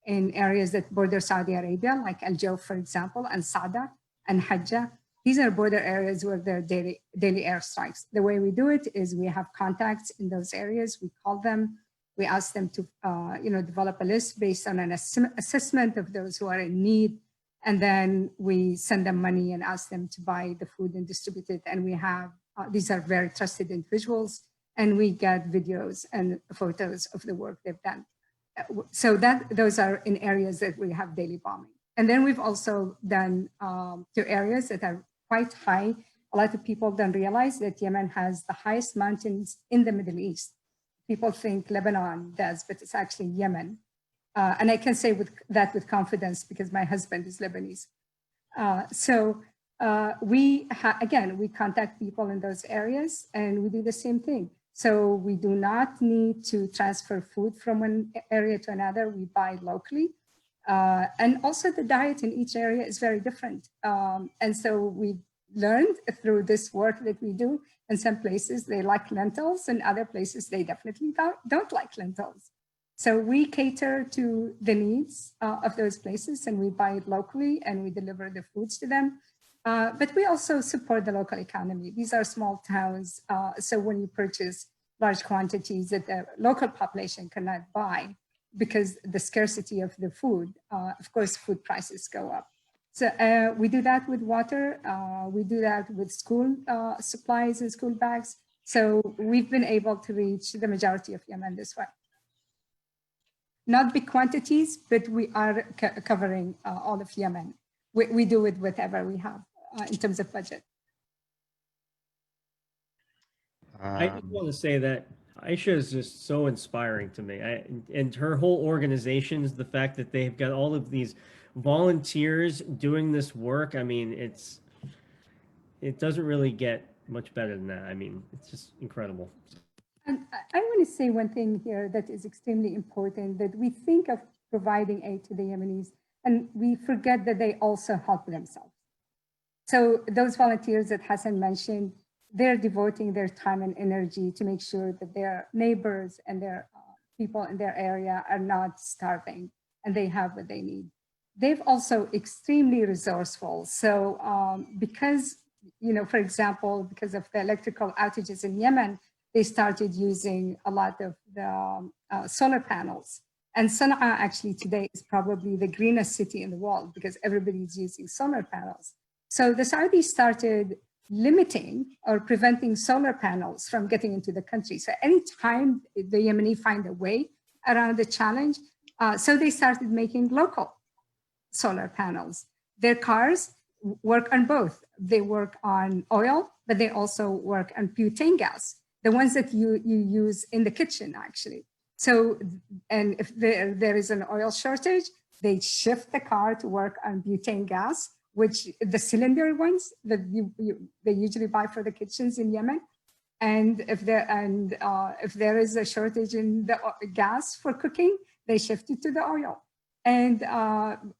in areas that border Saudi Arabia, like Al Jawf, for example, and Sada and Hajjah. These are border areas where there are daily airstrikes. The way we do it is we have contacts in those areas. We call them. We ask them to, develop a list based on an assessment of those who are in need. And then we send them money and ask them to buy the food and distribute it. And we have, these are very trusted individuals, and we get videos and photos of the work they've done. So those are in areas that we have daily bombing. And then we've also done to areas that are quite high. A lot of people don't realize that Yemen has the highest mountains in the Middle East. People think Lebanon does, but it's actually Yemen. And I can say with confidence because my husband is Lebanese. We contact people in those areas and we do the same thing. So we do not need to transfer food from one area to another. We buy locally. And also the diet in each area is very different. And so we learned through this work that we do. In some places they like lentils, and other places they definitely don't like lentils. So we cater to the needs of those places, and we buy it locally and we deliver the foods to them. But we also support the local economy. These are small towns. So when you purchase large quantities that the local population cannot buy because the scarcity of the food, of course, food prices go up. So we do that with water. We do that with school supplies and school bags. So we've been able to reach the majority of Yemen this way. Not big quantities, but we are covering all of Yemen. We do it whatever we have in terms of budget. I just want to say that Aisha is just so inspiring to me. And her whole organization is the fact that they've got all of these volunteers doing this work. I mean, it doesn't really get much better than that. I mean, it's just incredible. And I want to say one thing here that is extremely important, that we think of providing aid to the Yemenis, and we forget that they also help themselves. So those volunteers that Hassan mentioned, they're devoting their time and energy to make sure that their neighbors and their people in their area are not starving and they have what they need. They've also extremely resourceful. So because, for example, because of the electrical outages in Yemen, they started using a lot of the solar panels. And Sana'a actually today is probably the greenest city in the world because everybody's using solar panels. So the Saudis started limiting or preventing solar panels from getting into the country. So anytime the Yemeni find a way around the challenge, so they started making local solar panels. Their cars work on both. They work on oil, but they also work on butane gas, the ones that you use in the kitchen, actually. So, and if there is an oil shortage, they shift the car to work on butane gas, which the cylinder ones that they usually buy for the kitchens in Yemen. And if there is a shortage in the gas for cooking, they shift it to the oil. And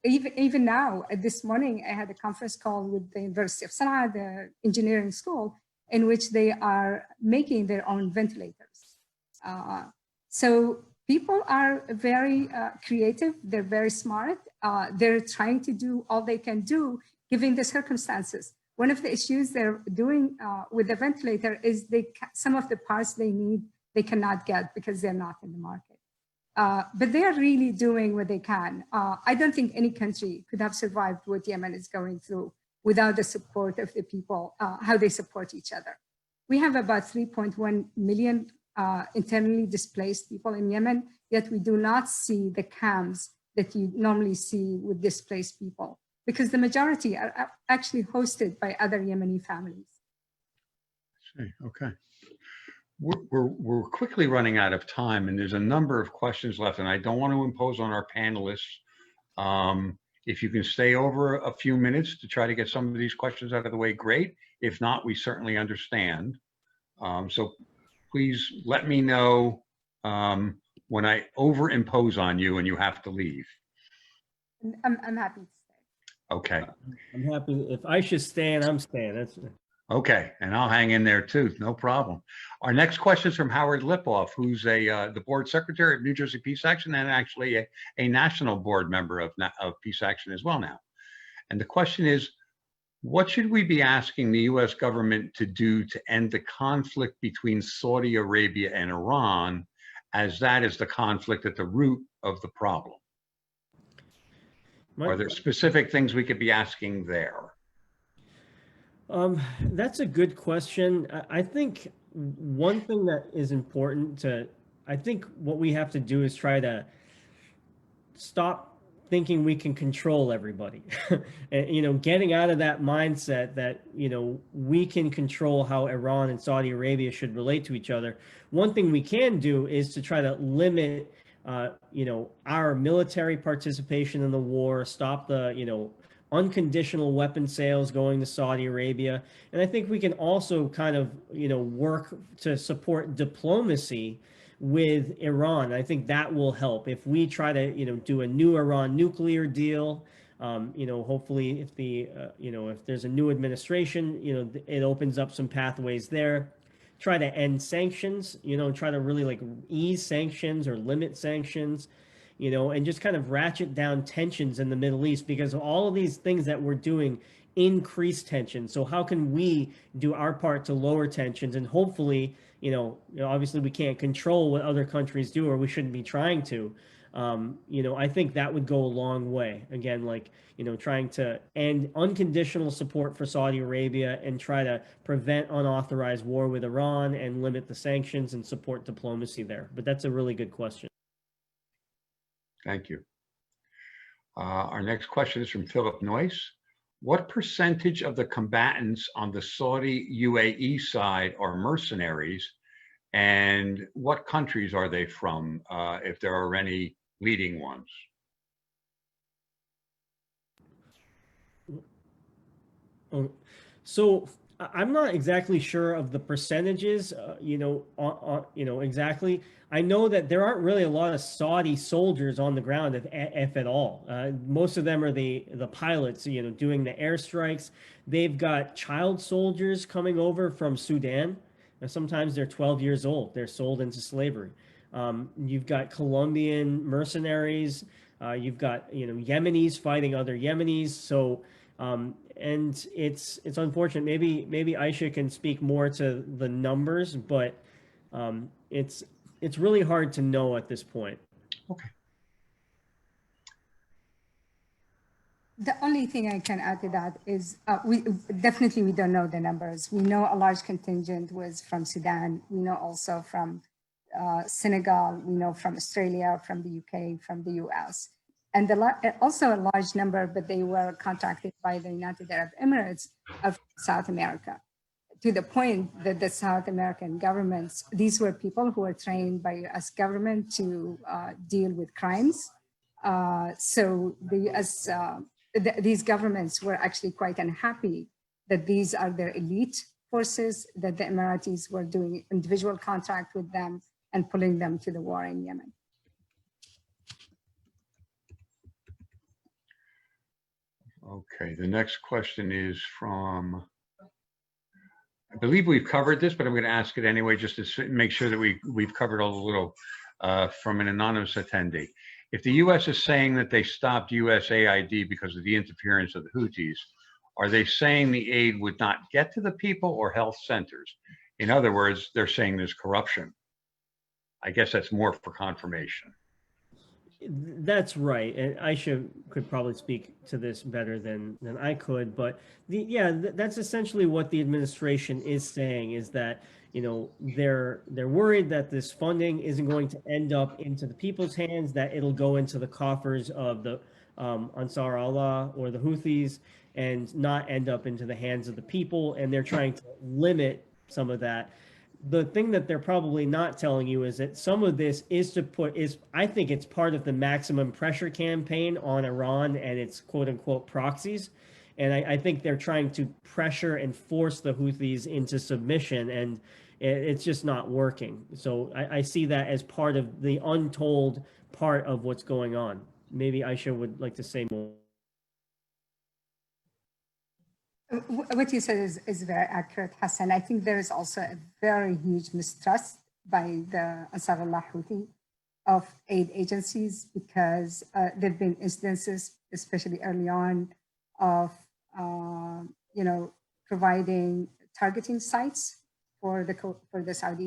even now, this morning, I had a conference call with the University of Sana'a, the engineering school, in which they are making their own ventilators. So people are very creative. They're very smart. They're trying to do all they can do, given the circumstances. One of the issues they're doing with the ventilator is some of the parts they need, they cannot get because they're not in the market. But they are really doing what they can. I don't think any country could have survived what Yemen is going through without the support of the people, how they support each other. We have about 3.1 million internally displaced people in Yemen, yet we do not see the camps that you normally see with displaced people, because the majority are actually hosted by other Yemeni families. Okay. We're quickly running out of time, and there's a number of questions left, and I don't want to impose on our panelists. If you can stay over a few minutes to try to get some of these questions out of the way, great. If not, we certainly understand. So please let me know when I overimpose on you and you have to leave. I'm happy to stay. Okay. I'm happy. If I should stay, I'm staying. That's okay, and I'll hang in there too. No problem. Our next question is from Howard Lipoff, who's the board secretary of New Jersey Peace Action and actually a national board member of Peace Action as well now. And the question is, what should we be asking the U.S. government to do to end the conflict between Saudi Arabia and Iran, as that is the conflict at the root of the problem? Are there specific things we could be asking there? That's a good question. I think one thing that is important I think what we have to do is try to stop thinking we can control everybody. And, getting out of that mindset that, we can control how Iran and Saudi Arabia should relate to each other. One thing we can do is to try to limit, our military participation in the war, stop the, unconditional weapon sales going to Saudi Arabia. And I think we can also kind of, work to support diplomacy with Iran. I think that will help if we try to, do a new Iran nuclear deal. Hopefully if if there's a new administration, it opens up some pathways there. Try to end sanctions, try to really ease sanctions or limit sanctions. And just kind of ratchet down tensions in the Middle East, because all of these things that we're doing increase tension. So how can we do our part to lower tensions? And hopefully, obviously we can't control what other countries do, or we shouldn't be trying to. I think that would go a long way. Again, trying to end unconditional support for Saudi Arabia and try to prevent unauthorized war with Iran and limit the sanctions and support diplomacy there. But that's a really good question. Thank you. Our next question is from Philip Noyce. What percentage of the combatants on the Saudi UAE side are mercenaries, and what countries are they from, if there are any leading ones? So I'm not exactly sure of the percentages, exactly. I know that there aren't really a lot of Saudi soldiers on the ground, if at all. Most of them are the pilots, doing the airstrikes. They've got child soldiers coming over from Sudan, and sometimes they're 12 years old. They're sold into slavery. You've got Colombian mercenaries. You've got Yemenis fighting other Yemenis. So and it's unfortunate. Maybe Aisha can speak more to the numbers, but it's really hard to know at this point. Okay. The only thing I can add to that is we don't know the numbers. We know a large contingent was from Sudan. We know also from Senegal. We know from Australia, from the UK, from the US. And also a large number, but they were contracted by the United Arab Emirates of South America, to the point that the South American governments, these were people who were trained by US government to deal with crimes. So the US, these governments were actually quite unhappy that these are their elite forces, that the Emiratis were doing individual contract with them and pulling them to the war in Yemen. Okay, the next question is from, I believe we've covered this, but I'm going to ask it anyway, just to make sure that we've covered all the little, from an anonymous attendee. If the U.S. is saying that they stopped USAID because of the interference of the Houthis, are they saying the aid would not get to the people or health centers? In other words, they're saying there's corruption. I guess that's more for confirmation. That's right, and Aisha could probably speak to this better than I could. But that's essentially what the administration is saying, is that they're worried that this funding isn't going to end up into the people's hands, that it'll go into the coffers of the Ansar Allah or the Houthis, and not end up into the hands of the people. And they're trying to limit some of that. The thing that they're probably not telling you is that some of this is I think it's part of the maximum pressure campaign on Iran and its quote unquote proxies. And I think they're trying to pressure and force the Houthis into submission, and it's just not working. So I see that as part of the untold part of what's going on. Maybe Aisha would like to say more. What you said is very accurate, Hassan. I think there is also a very huge mistrust by the Ansar Allah Houthi of aid agencies, because there have been instances, especially early on, of providing targeting sites for the Saudi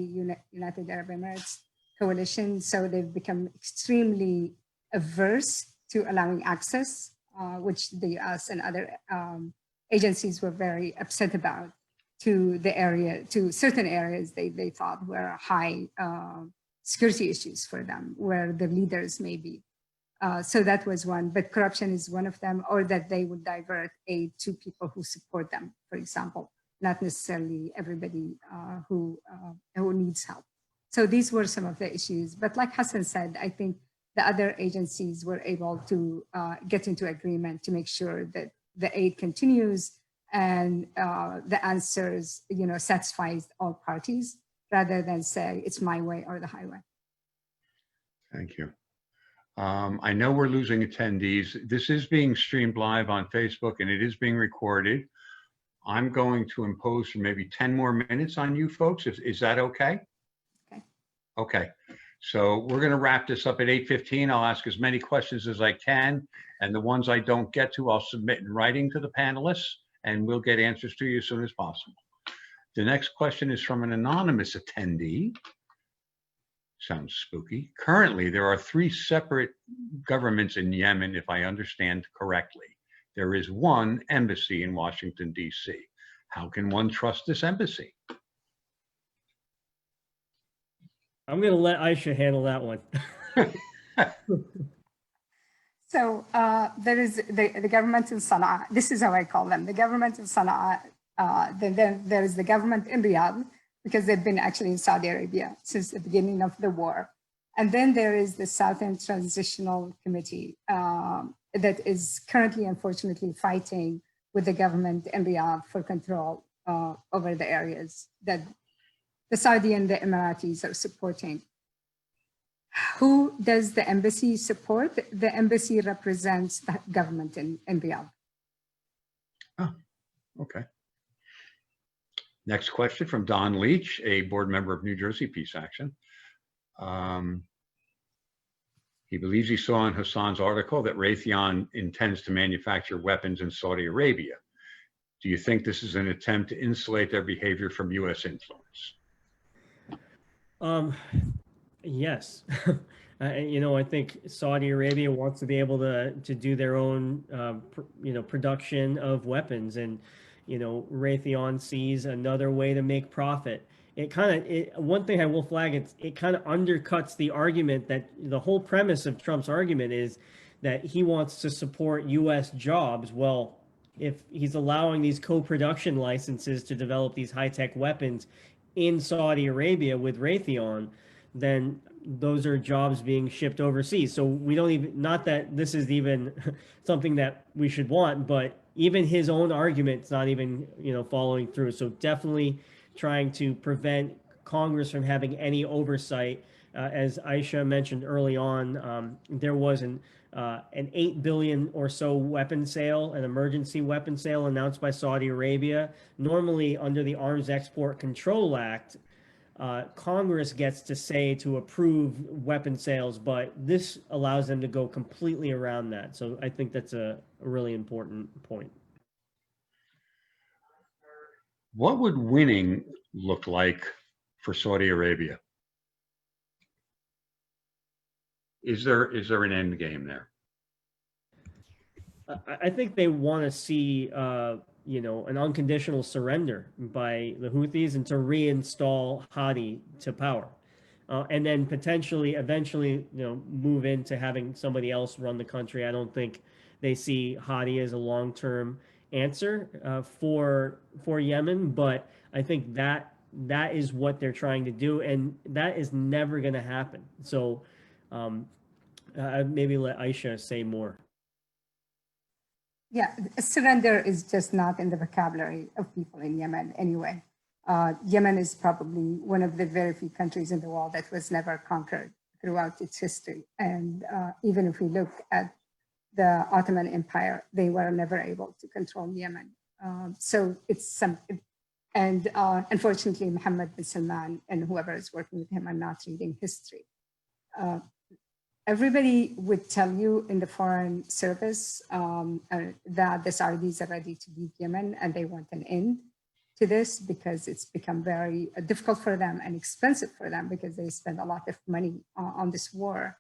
United Arab Emirates coalition. So they've become extremely averse to allowing access, which the US and other agencies were very upset about, to certain areas they thought were high security issues for them, where the leaders may be. So that was one, but corruption is one of them, or that they would divert aid to people who support them, for example, not necessarily everybody who needs help. So these were some of the issues. But like Hassan said, I think the other agencies were able to get into agreement to make sure that the aid continues and the answers, satisfies all parties, rather than say it's my way or the highway. Thank you. I know we're losing attendees. This is being streamed live on Facebook and it is being recorded. I'm going to impose for maybe 10 more minutes on you folks. Is that okay? Okay. Okay. So we're going to wrap this up at 8:15. I'll ask as many questions as I can, and the ones I don't get to, I'll submit in writing to the panelists, and we'll get answers to you as soon as possible. The next question is from an anonymous attendee. Sounds spooky. Currently, there are 3 separate governments in Yemen, if I understand correctly. There is one embassy in Washington, D.C. How can one trust this embassy? I'm going to let Aisha handle that one. So there is the government in Sana'a. This is how I call them. The government in Sana'a. Then there is the government in Riyadh, because they've been actually in Saudi Arabia since the beginning of the war. And then there is the Southern Transitional Committee that is currently, unfortunately, fighting with the government in Riyadh for control over the areas that the Saudi and the Emiratis are supporting. Who does the embassy support? The embassy represents the government in Riyadh. Oh, okay. Next question from Don Leach, a board member of New Jersey Peace Action. Um, he believes he saw in Hassan's article that Raytheon intends to manufacture weapons in Saudi Arabia. Do you think this is an attempt to insulate their behavior from U.S. influence? Yes. I think Saudi Arabia wants to be able to do their own, production of weapons, and Raytheon sees another way to make profit. One thing I will flag, it kind of undercuts the argument that the whole premise of Trump's argument is that he wants to support U.S. jobs. Well, if he's allowing these co-production licenses to develop these high-tech weapons in Saudi Arabia with Raytheon, then those are jobs being shipped overseas. So we don't even, not that this is even something that we should want, but even his own argument's not even, following through. So definitely trying to prevent Congress from having any oversight. As Aisha mentioned early on, there was an 8 billion or so weapon sale, an emergency weapon sale announced by Saudi Arabia. Normally under the Arms Export Control Act, Congress gets to say to approve weapon sales, but this allows them to go completely around that. So I think that's a really important point. What would winning look like for Saudi Arabia? Is there an end game there? I think they want to see, an unconditional surrender by the Houthis and to reinstall Hadi to power. And then potentially, eventually, move into having somebody else run the country. I don't think they see Hadi as a long-term answer for Yemen, but I think that is what they're trying to do, and that is never going to happen. So maybe let Aisha say more. Yeah, surrender is just not in the vocabulary of people in Yemen anyway. Yemen is probably one of the very few countries in the world that was never conquered throughout its history. And even if we look at the Ottoman Empire, they were never able to control Yemen. So it's something, and unfortunately, Mohammed bin Salman and whoever is working with him are not reading history. Everybody would tell you in the foreign service that the Saudis are ready to leave Yemen and they want an end to this because it's become very difficult for them and expensive for them because they spend a lot of money on this war.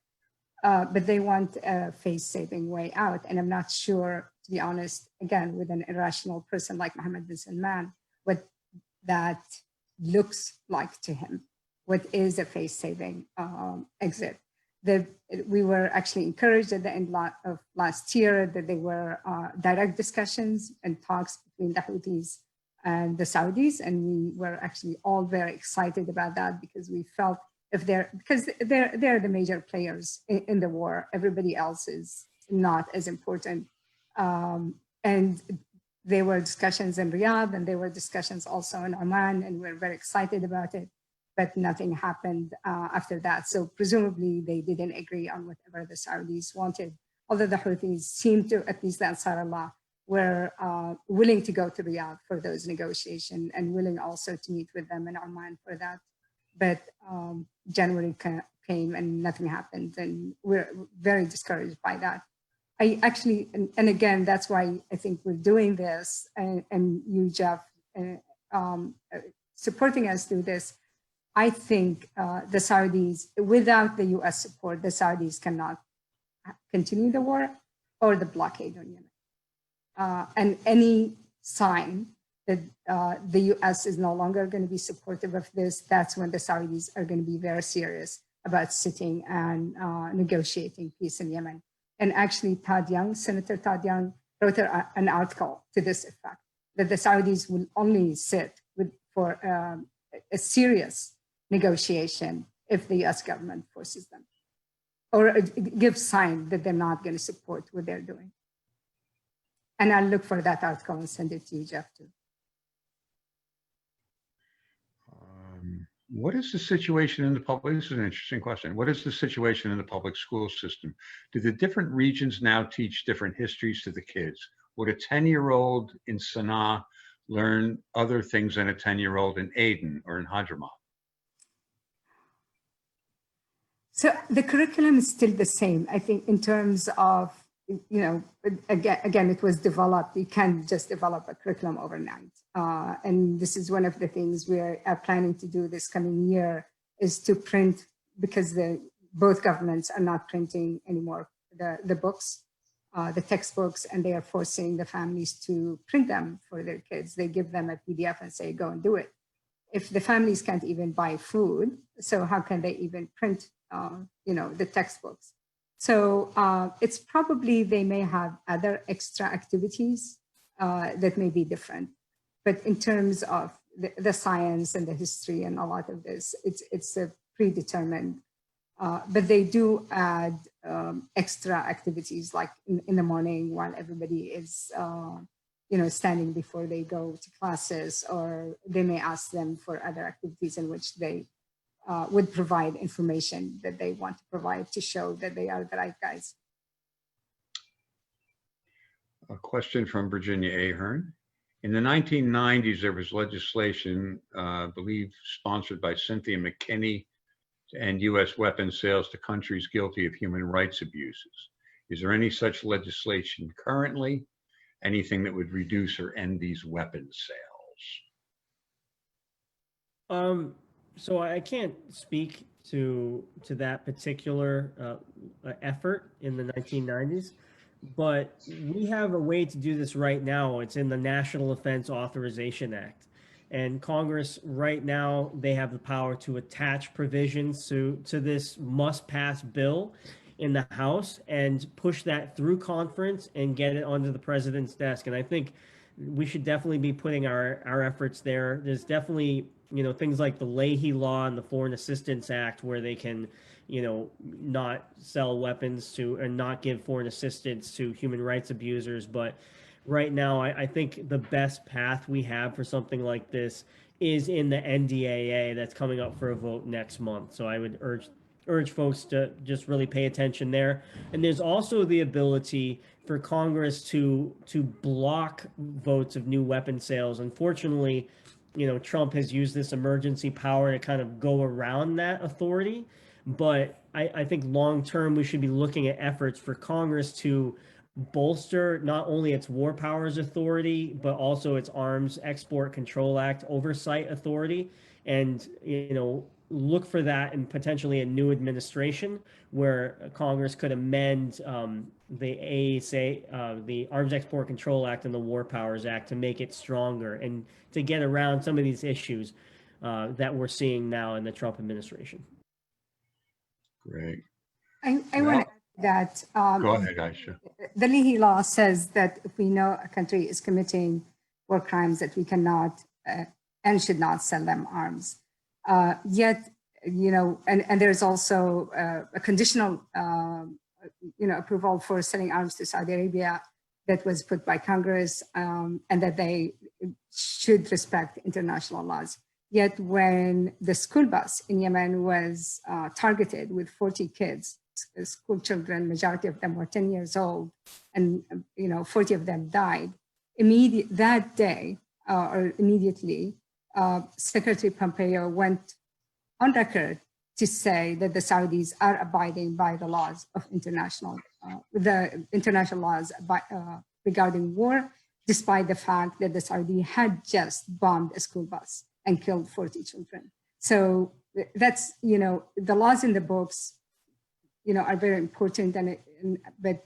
But they want a face-saving way out. And I'm not sure, to be honest, again, with an irrational person like Mohammed bin Salman, what that looks like to him. What is a face-saving exit? We were actually encouraged at the end of last year that there were direct discussions and talks between the Houthis and the Saudis, and we were actually all very excited about that because we felt because they're the major players in the war. Everybody else is not as important, and there were discussions in Riyadh, and there were discussions also in Oman, and we're very excited about it. But nothing happened after that. So presumably they didn't agree on whatever the Saudis wanted. Although the Houthis seemed to, at least the Ansar Allah, were willing to go to Riyadh for those negotiations and willing also to meet with them in Oman for that. But January came and nothing happened. And we're very discouraged by that. I actually, and again, that's why I think we're doing this and you, Jeff, supporting us through this. I think the Saudis, without the US support, the Saudis cannot continue the war or the blockade on Yemen. And any sign that the US is no longer going to be supportive of this, that's when the Saudis are going to be very serious about sitting and negotiating peace in Yemen. And actually, Senator Todd Young wrote an article to this effect, that the Saudis will only sit for a serious negotiation if the US government forces them or gives sign that they're not going to support what they're doing. And I'll look for that article and send it to you, Jeff, too. What is the situation in the public? This is an interesting question. What is the situation in the public school system? Do the different regions now teach different histories to the kids? Would a 10-year-old in Sana'a learn other things than a 10-year-old in Aden or in Hadramaut? So the curriculum is still the same. I think in terms of, again, it was developed. You can't just develop a curriculum overnight. And this is one of the things we are planning to do this coming year, is to print, because both governments are not printing anymore the books, the textbooks, and they are forcing the families to print them for their kids. They give them a PDF and say, go and do it. If the families can't even buy food, so how can they even print, the textbooks? So it's probably, they may have other extra activities that may be different. But in terms of the science and the history and a lot of this, it's a predetermined. But they do add extra activities, like in the morning while everybody is standing before they go to classes, or they may ask them for other activities in which they would provide information that they want to provide to show that they are the right guys. A question from Virginia Ahern. In the 1990s, there was legislation, I believe, sponsored by Cynthia McKinney, to end U.S. weapons sales to countries guilty of human rights abuses. Is there any such legislation currently? Anything that would reduce or end these weapons sales? So I can't speak to that particular effort in the 1990s, but we have a way to do this right now. It's in the National Defense Authorization Act. And Congress right now, they have the power to attach provisions to this must-pass bill in the House and push that through conference and get it onto the president's desk. And I think we should definitely be putting our efforts there. There's definitely, things like the Leahy Law and the Foreign Assistance Act, where they can, not sell weapons to and not give foreign assistance to human rights abusers. But right now, I think the best path we have for something like this is in the NDAA that's coming up for a vote next month. So I would urge folks to just really pay attention there. And there's also the ability for Congress to block votes of new weapon sales. Unfortunately, Trump has used this emergency power to kind of go around that authority. But I think long term, we should be looking at efforts for Congress to bolster not only its war powers authority, but also its Arms Export Control Act oversight authority. And, look for that in potentially a new administration, where Congress could amend the ASA, the Arms Export Control Act and the War Powers Act, to make it stronger and to get around some of these issues that we're seeing now in the Trump administration. Great. I want to add that Go ahead, Aisha. The Leahy Law says that if we know a country is committing war crimes, that we cannot and should not sell them arms. Yet, and there's also a conditional, approval for selling arms to Saudi Arabia that was put by Congress, and that they should respect international laws. Yet when the school bus in Yemen was targeted with 40 kids, school children, majority of them were 10 years old, and 40 of them died, that day or immediately, Secretary Pompeo went on record to say that the Saudis are abiding by the laws of international laws regarding war, despite the fact that the Saudi had just bombed a school bus and killed 40 children. So that's, the laws in the books, are very important. But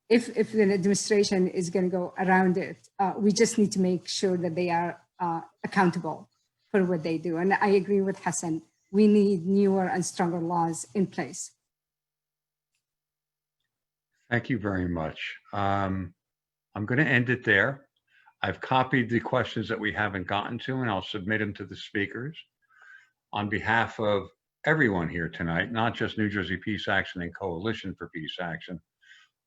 if an administration is going to go around it, we just need to make sure that they are accountable for what they do. And I agree with Hassan. We need newer and stronger laws in place. Thank you very much. I'm going to end it there. I've copied the questions that we haven't gotten to, and I'll submit them to the speakers. On behalf of everyone here tonight, not just New Jersey Peace Action and Coalition for Peace Action,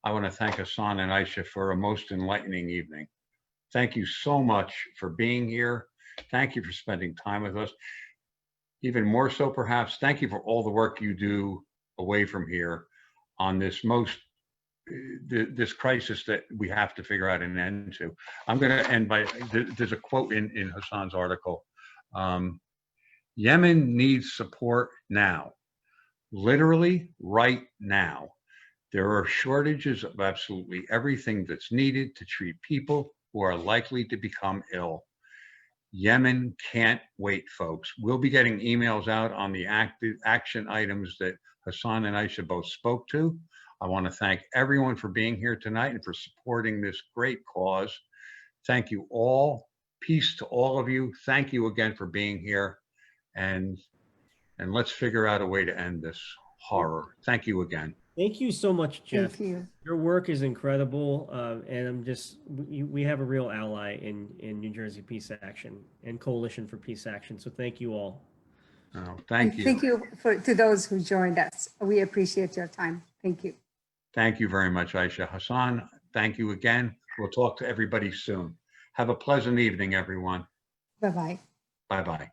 I want to thank Hassan and Aisha for a most enlightening evening. Thank you so much for being here. Thank you for spending time with us. Even more so, perhaps, thank you for all the work you do away from here on this this crisis that we have to figure out an end to. I'm going to end by, there's a quote in Hassan's article. Yemen needs support now. Literally right now, there are shortages of absolutely everything that's needed to treat people who are likely to become ill. Yemen can't wait, folks. We'll be getting emails out on the action items that Hassan and Aisha both spoke to. I want to thank everyone for being here tonight and for supporting this great cause. Thank you all. Peace to all of you. Thank you again for being here. And let's figure out a way to end this horror. Thank you again. Thank you so much, Jeff. Thank you. Your work is incredible, and we have a real ally in New Jersey Peace Action and Coalition for Peace Action. So thank you all. Oh, thank you. Thank you to those who joined us. We appreciate your time. Thank you. Thank you very much, Aisha. Hassan, thank you again. We'll talk to everybody soon. Have a pleasant evening, everyone. Bye-bye. Bye-bye.